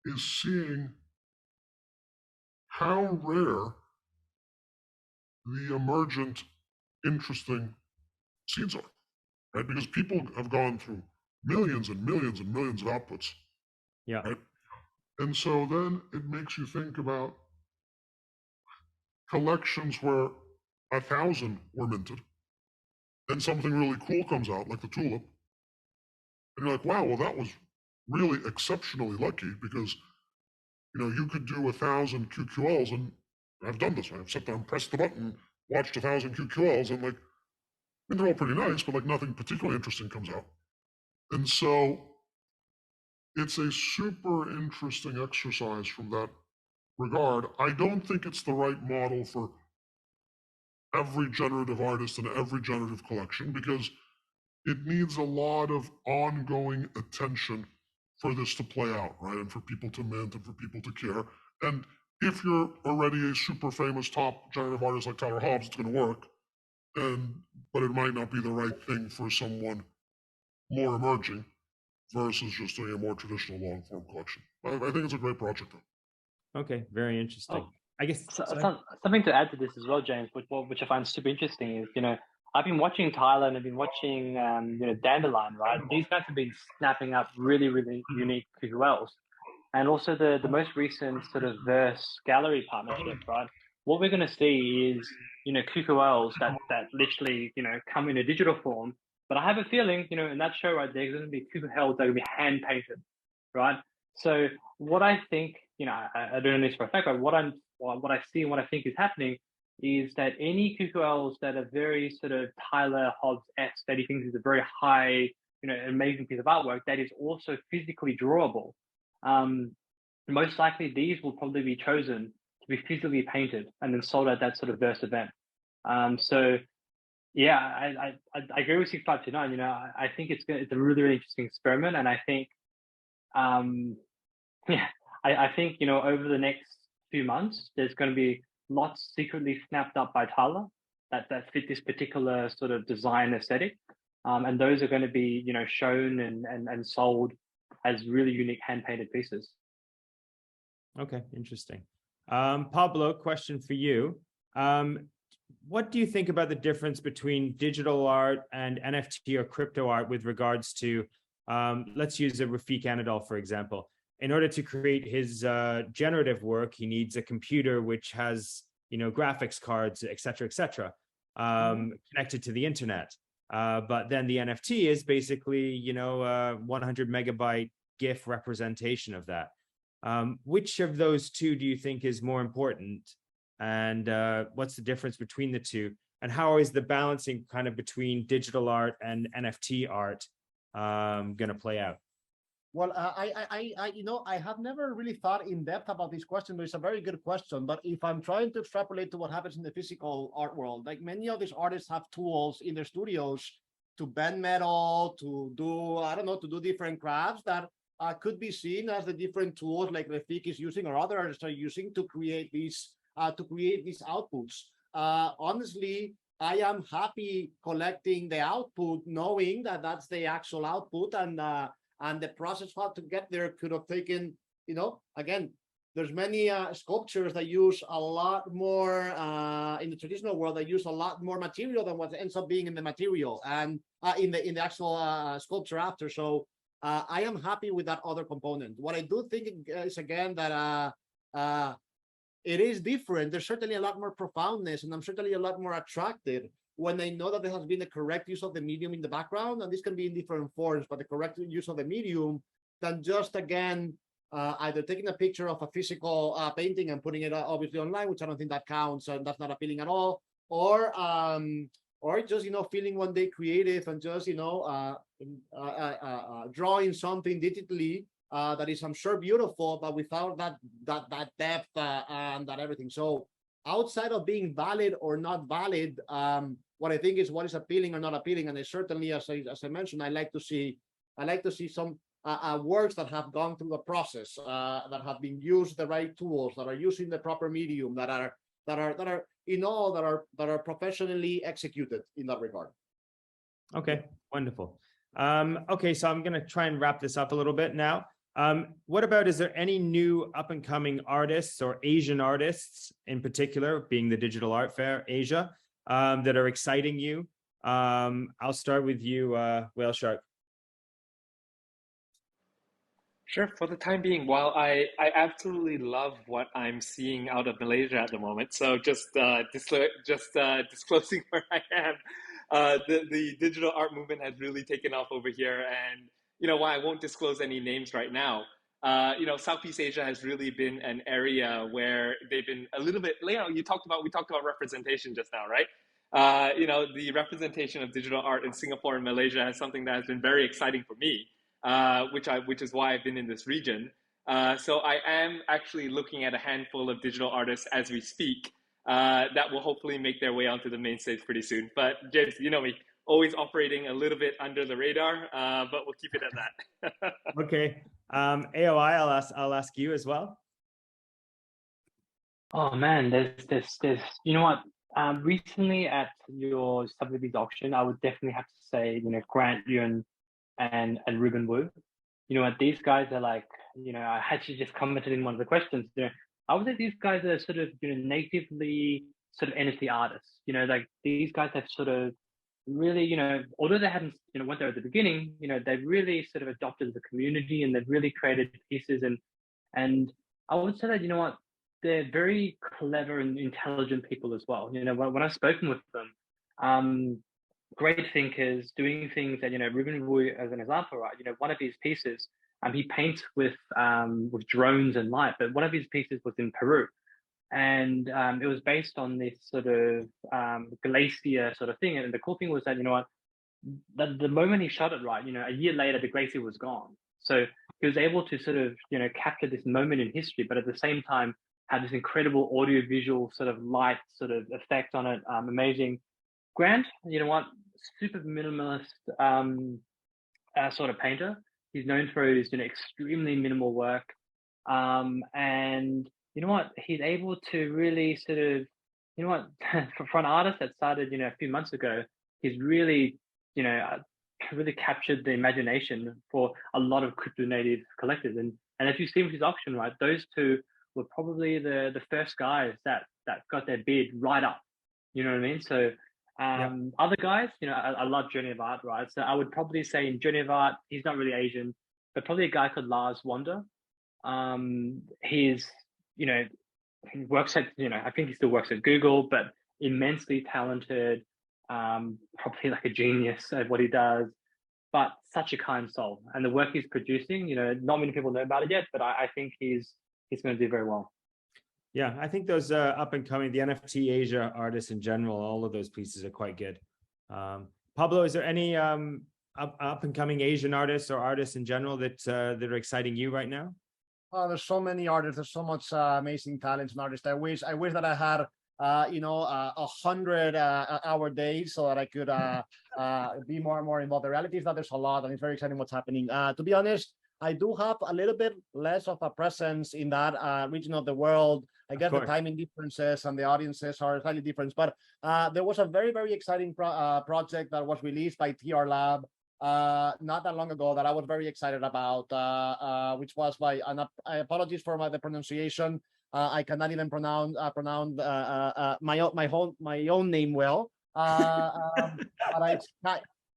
is seeing how rare the emergent, interesting seeds are, right? Because people have gone through millions and millions and millions of outputs. Yeah. Right? And so then it makes you think about collections where 1,000 were minted, and something really cool comes out, like the tulip. And you're like, wow, well, that was really exceptionally lucky, because you could do 1,000 QQLs, and I've done this. I've sat down, pressed the button, watched 1,000 QQLs, and they're all pretty nice, but nothing particularly interesting comes out. And so it's a super interesting exercise from that regard. I don't think it's the right model for every generative artist and every generative collection, because it needs a lot of ongoing attention for this to play out, right? And for people to mint and for people to care. And if you're already a super famous top generative artist like Tyler Hobbs, it's going to work. But it might not be the right thing for someone more emerging versus just doing a more traditional long form collection. I think it's a great project, though. Okay, very interesting. Oh, I guess something to add to this as well, James, which I find super interesting is, I've been watching Tyler and I've been watching, Dandelion, right? These guys have been snapping up really, really unique QQLs. And also the most recent sort of Verse Gallery partnership, right? What we're going to see is, QQLs that literally, come in a digital form. But I have a feeling, in that show, right, there's going to be QQLs that are going to be hand painted, right? So what I think, I don't know this for a fact, but what I see and what I think is happening is that any QQLs that are very sort of Tyler Hobbs-esque, that he thinks is a very high, amazing piece of artwork that is also physically drawable, most likely these will probably be chosen to be physically painted and then sold at that sort of Verse event. So yeah, I agree with 6529. I think it's a really, really interesting experiment, and I think I think over the next few months there's going to be lots secretly snapped up by Tyler that fit this particular sort of design aesthetic, and those are going to be shown and sold as really unique hand painted pieces. Okay, interesting. Pablo, question for you. What do you think about the difference between digital art and NFT or crypto art with regards to, let's use a Rafiq Anadol, for example. In order to create his generative work, he needs a computer which has, graphics cards, et cetera, connected to the internet. But then the NFT is basically, 100 megabyte GIF representation of that. Which of those two do you think is more important? And what's the difference between the two? And how is the balancing kind of between digital art and NFT art going to play out? Well, I have never really thought in depth about this question, but it's a very good question. But if I'm trying to extrapolate to what happens in the physical art world, like many of these artists have tools in their studios to bend metal, to do, I don't know, to do different crafts that could be seen as the different tools like Rafik is using or other artists are using to create these outputs. Honestly, I am happy collecting the output, knowing that that's the actual output, and the process how to get there could have taken, again, there's many sculptures that use a lot more in the traditional world, that use a lot more material than what ends up being in the material and in the actual sculpture after. So I am happy with that other component. What I do think is, again, that it is different. There's certainly a lot more profoundness, and I'm certainly a lot more attracted when I know that there has been the correct use of the medium in the background, and this can be in different forms, but the correct use of the medium, than just, again, either taking a picture of a physical painting and putting it obviously online, which I don't think that counts, and that's not appealing at all, or just, feeling one day creative and just, drawing something digitally that is, I'm sure, beautiful, but without that depth and that everything. So outside of being valid or not valid, what I think is what is appealing or not appealing, and I certainly, as I mentioned, I like to see some works that have gone through the process, that have been used the right tools, that are using the proper medium, that are professionally executed in that regard. Okay, wonderful. Okay, so I'm going to try and wrap this up a little bit now. What about, is there any new up and coming artists or Asian artists in particular, being the Digital Art Fair Asia, that are exciting you? I'll start with you, Whale Shark. Sure. For the time being, while I absolutely love what I'm seeing out of Malaysia at the moment, so just disclosing where I am, the digital art movement has really taken off over here, and while I won't disclose any names right now, Southeast Asia has really been an area where they've been a little bit. We talked about representation just now, right? The representation of digital art in Singapore and Malaysia is something that has been very exciting for me. Which is why I've been in this region. So I am actually looking at a handful of digital artists as we speak that will hopefully make their way onto the main stage pretty soon. But James, you know me, always operating a little bit under the radar, but we'll keep it at that. Okay, AOI, I'll ask you as well. Oh man, there's you know what? Recently at your Sotheby's auction, I would definitely have to say, Grant Yun and Ruben Wu. These guys are like, I actually just commented in one of the questions, I would say these guys are sort of, natively sort of NFT artists, like these guys have sort of really, although they hadn't, went there at the beginning, they've really sort of adopted the community, and they've really created pieces. And I would say that, they're very clever and intelligent people as well. When I've spoken with them, great thinkers, doing things that, Ruben Wu, as an example, right? One of his pieces, he paints with drones and light, but one of his pieces was in Peru. And it was based on this sort of glacier sort of thing. And the cool thing was that, the moment he shot it, right, a year later, the glacier was gone. So he was able to sort of, capture this moment in history, but at the same time, have this incredible audio-visual sort of light sort of effect on it. Amazing. Grant, super minimalist sort of painter. He's known for his extremely minimal work. And he's able to really sort of, for an artist that started, a few months ago, he's really, really captured the imagination for a lot of crypto native collectors. And as you see with his auction, right, those two were probably the first guys that got their bid right up. You know what I mean? So other guys, I love Journey of Art, right? So I would probably say in Journey of Art, he's not really Asian, but probably a guy called Lars Wander. He's, he works at, I think he still works at Google, but immensely talented, probably like a genius at what he does. but such a kind soul. And the work he's producing, you know, not many people know about it yet, but I think he's going to do very well. Yeah, I think those up and coming, the NFT Asia artists in general, all of those pieces are quite good. Pablo, is there any up and coming Asian artists or artists in general that are exciting you right now? There's so many artists. There's so much amazing talents and artists. I wish that I had 100-hour days so that I could be more and more involved. The reality is that there's a lot, and it's very exciting what's happening. To be honest, I do have a little bit less of a presence in that region of the world. I guess the timing differences and the audiences are slightly different. But there was a very, very exciting project that was released by TR Lab not that long ago that I was very excited about, which was by, and apologies for the pronunciation. I cannot even pronounce my own name well. But it's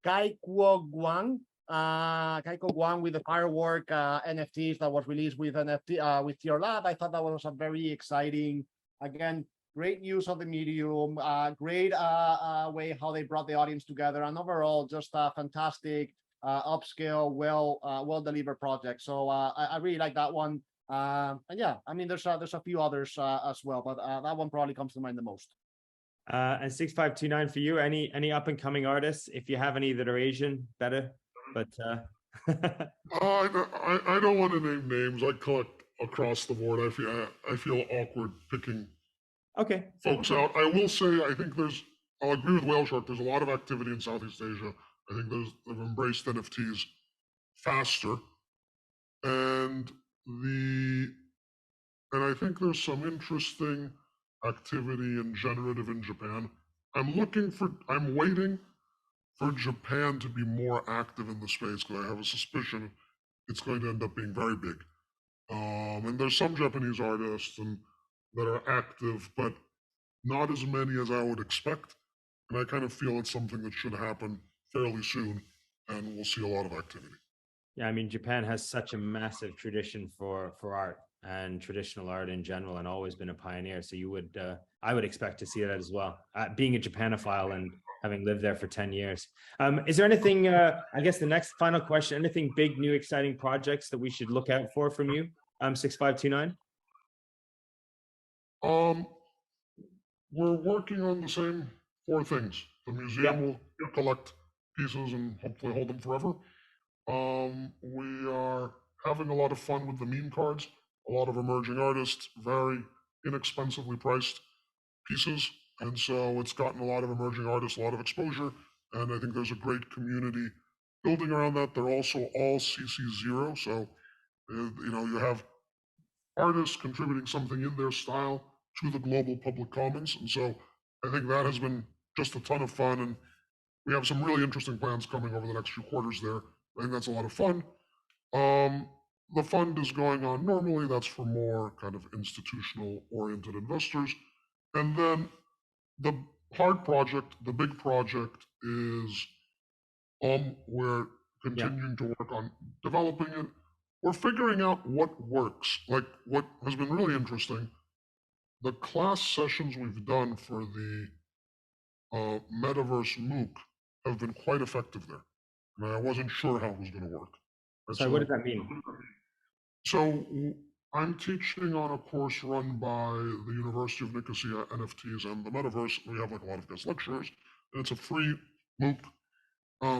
Kai Kuo Guang. Kaiko Guang with the firework NFTs that was released with with TR Lab. I thought that was a very exciting, again, great use of the medium, great way how they brought the audience together, and overall just a fantastic upscale, well delivered project. So I really like that one. And yeah, I mean there's a few others as well, but that one probably comes to mind the most. And 6529 for you, any up and coming artists, if you have any that are Asian, better. But I don't want to name names. I collect across the board. I feel awkward picking folks out. I will say I think I'll agree with Whale Shark. There's a lot of activity in Southeast Asia. I think they've embraced NFTs faster, and I think there's some interesting activity in generative in Japan. I'm waiting for Japan to be more active in the space because I have a suspicion it's going to end up being very big. And there's some Japanese artists that are active, but not as many as I would expect. And I kind of feel it's something that should happen fairly soon, and we'll see a lot of activity. Yeah, I mean, Japan has such a massive tradition for art and traditional art in general, and always been a pioneer. So I would expect to see that as well. Being a Japanophile and having lived there for 10 years. Is there anything, I guess the next final question, anything big, new, exciting projects that we should look out for from you, 6529? We're working on the same 4 things. The museum will collect pieces and hopefully hold them forever. We are having a lot of fun with the meme cards, a lot of emerging artists, very inexpensively priced pieces. And so it's gotten a lot of emerging artists, a lot of exposure. And I think there's a great community building around that. They're also all CC0. So, you have artists contributing something in their style to the global public commons. And so I think that has been just a ton of fun. And we have some really interesting plans coming over the next few quarters there. I think that's a lot of fun. The fund is going on normally. That's for more kind of institutional oriented investors. And then the hard project, the big project is we're continuing to work on developing it. We're figuring out what works. Like what has been really interesting, the class sessions we've done for the Metaverse MOOC have been quite effective there. And I wasn't sure how it was going to work. So what does that mean? So I'm teaching on a course run by the University of Nicosia, NFTs and the Metaverse. We have like a lot of guest lecturers, and it's a free MOOC,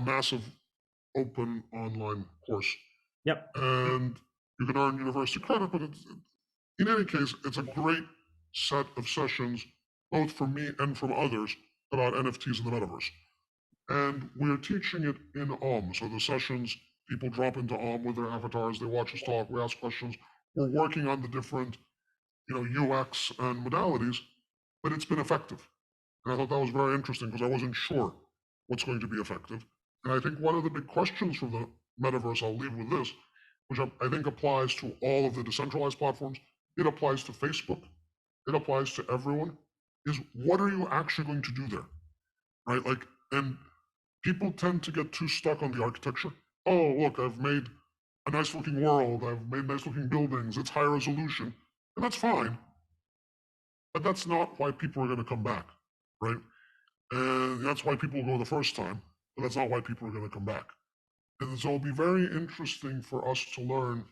massive open online course. Yep. And you can earn university credit, but in any case, it's a great set of sessions, both from me and from others, about NFTs in the Metaverse. And we're teaching it in so the sessions, people drop into with their avatars, they watch us talk, we ask questions. We're working on the different, UX and modalities, but it's been effective. And I thought that was very interesting because I wasn't sure what's going to be effective. And I think one of the big questions for the Metaverse, I'll leave with this, which I think applies to all of the decentralized platforms, it applies to Facebook, it applies to everyone, is what are you actually going to do there, right? Like, and people tend to get too stuck on the architecture. Oh, look, I've made a nice looking world, I've made nice looking buildings, it's high resolution, and that's fine. But that's not why people are going to come back, right? And that's why people go the first time, but that's not why people are going to come back. And so it'll be very interesting for us to learn,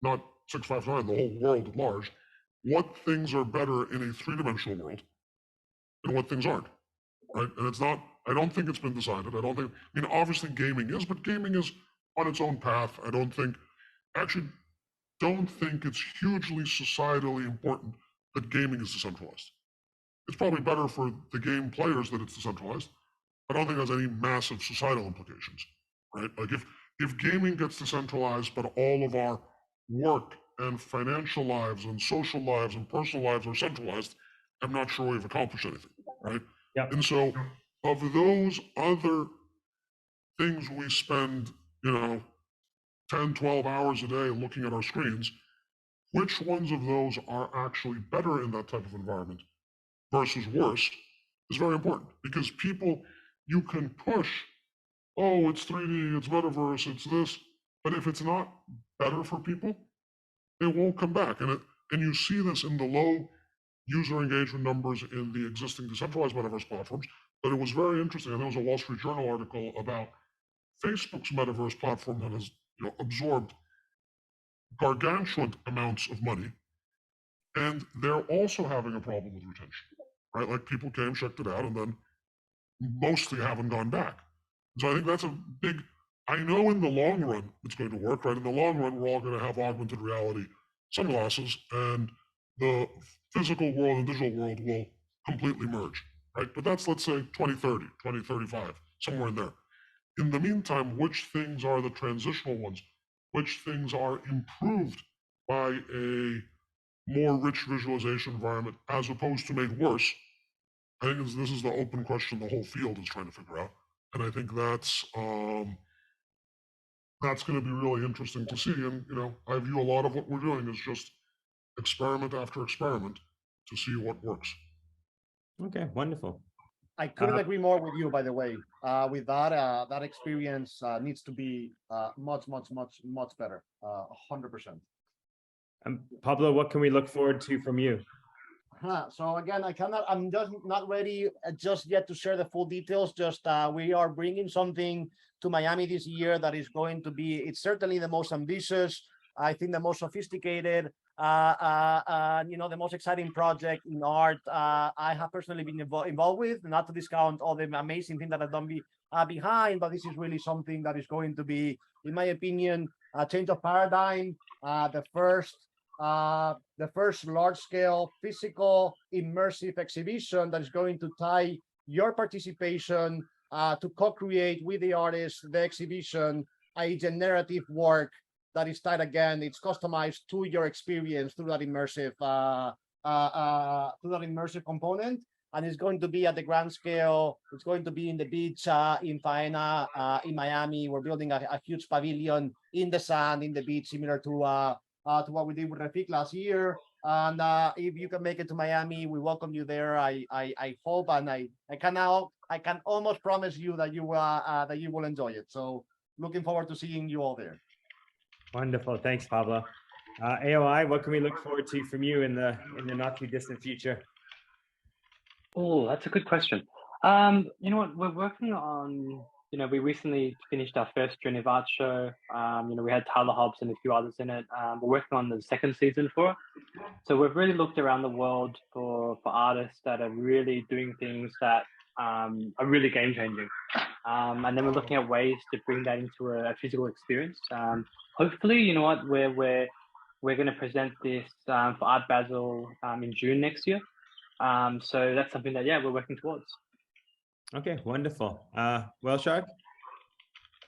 not 659, the whole world at large, what things are better in a three-dimensional world and what things aren't, right? And it's not, I don't think it's been decided. I don't think, I mean, obviously gaming is, but gaming is on its own path. I actually don't think it's hugely societally important that gaming is decentralized. It's probably better for the game players that it's decentralized. I don't think it has any massive societal implications, right? Like if gaming gets decentralized, but all of our work and financial lives and social lives and personal lives are centralized, I'm not sure we've accomplished anything, right? Yeah. And so of those other things we spend, 10, 12 hours a day looking at our screens, which ones of those are actually better in that type of environment versus worse is very important, because people, you can push, oh, it's 3D, it's metaverse, it's this, but if it's not better for people, it won't come back. And you see this in the low user engagement numbers in the existing decentralized metaverse platforms. But it was very interesting. I think it was a Wall Street Journal article about Facebook's metaverse platform that has absorbed gargantuan amounts of money, and they're also having a problem with retention, right? Like people came, checked it out, and then mostly haven't gone back. So I think that's a big, I know in the long run it's going to work, right? In the long run, we're all going to have augmented reality sunglasses, and the physical world and digital world will completely merge, right? But that's, let's say, 2030, 2035, somewhere in there. In the meantime, which things are the transitional ones? Which things are improved by a more rich visualization environment as opposed to made worse? I think this is the open question the whole field is trying to figure out. And I think that's going to be really interesting to see. And, I view a lot of what we're doing as just experiment after experiment to see what works. Okay, wonderful. I couldn't agree more with you, by the way. With that, that experience needs to be much, much, much, much better. 100%. Pablo, what can we look forward to from you? So again, I'm just not ready just yet to share the full details. Just we are bringing something to Miami this year that is going to be, it's certainly the most ambitious, I think the most sophisticated, the most exciting project in art I have personally been involved with, not to discount all the amazing things that I've done behind, but this is really something that is going to be, in my opinion, a change of paradigm, the first large-scale physical immersive exhibition that is going to tie your participation to co-create with the artist the exhibition, a generative work that is tied again, it's customized to your experience through that immersive component. And it's going to be at the grand scale. It's going to be in the beach in Faena in Miami. We're building a huge pavilion in the sand, in the beach, similar to what we did with Rafik last year. And if you can make it to Miami, we welcome you there. I hope, and I can almost promise you that you will enjoy it. So looking forward to seeing you all there. Wonderful, thanks, Pablo. AOI, what can we look forward to from you in the not too distant future? Oh, that's a good question. You know what, we're working on, we recently finished our first Journey of Art show. We had Tyler Hobbs and a few others in it. We're working on the second season for it. So we've really looked around the world for artists that are really doing things that are really game changing. And then we're looking at ways to bring that into a physical experience. Hopefully, you know what, we're going to present this for Art Basel in June next year. So that's something that, we're working towards. Okay, wonderful. Well, Shark?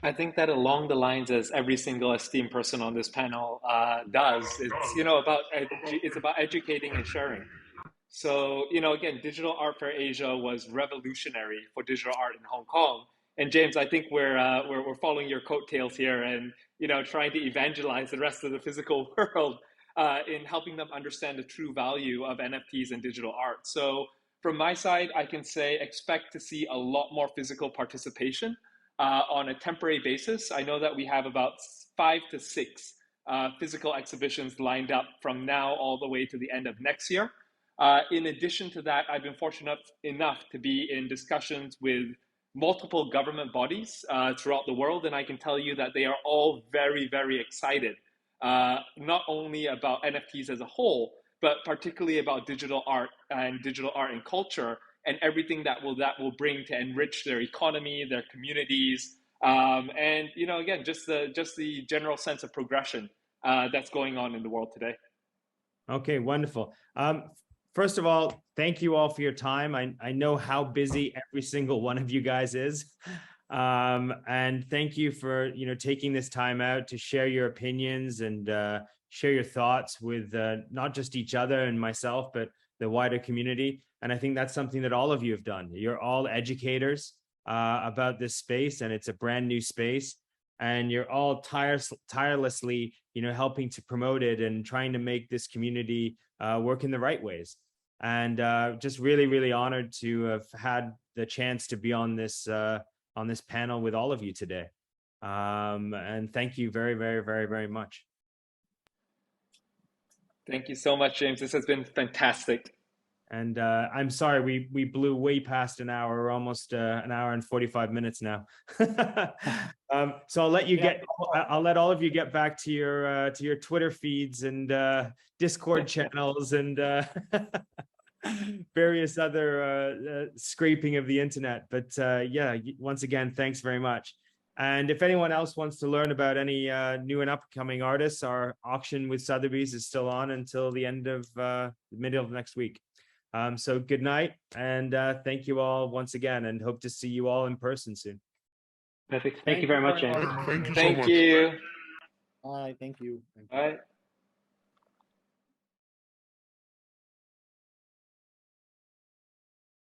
I think that along the lines as every single esteemed person on this panel does, it's about educating and sharing. So, again, Digital Art Fair Asia was revolutionary for digital art in Hong Kong. And James, I think we're following your coattails here and, trying to evangelize the rest of the physical world in helping them understand the true value of NFTs and digital art. So from my side, I can say expect to see a lot more physical participation on a temporary basis. I know that we have about 5 to 6 physical exhibitions lined up from now all the way to the end of next year. In addition to that, I've been fortunate enough to be in discussions with multiple government bodies throughout the world, and I can tell you that they are all very, very excited, not only about NFTs as a whole, but particularly about digital art and culture, and everything that will bring to enrich their economy, their communities, and again, just the general sense of progression that's going on in the world today. Okay, wonderful. First of all, thank you all for your time. I know how busy every single one of you guys is. And thank you for taking this time out to share your opinions and share your thoughts with not just each other and myself, but the wider community. And I think that's something that all of you have done. You're all educators about this space, and it's a brand new space. And you're all tirelessly, helping to promote it and trying to make this community work in the right ways. And just really, really honored to have had the chance to be on this panel with all of you today. And thank you very, very, very, very much. Thank you so much, James. This has been fantastic. And I'm sorry, we blew way past an hour. We're almost an hour and 45 minutes now. So I'll let you I'll let all of you get back to your Twitter feeds and Discord channels and various other scraping of the internet. But yeah, once again, thanks very much. And if anyone else wants to learn about any new and upcoming artists, our auction with Sotheby's is still on until the end of the middle of next week. So good night, and thank you all once again, and hope to see you all in person soon. Perfect. Thank you very much, James. Thank you so much. Thank you. All right, thank you. All right.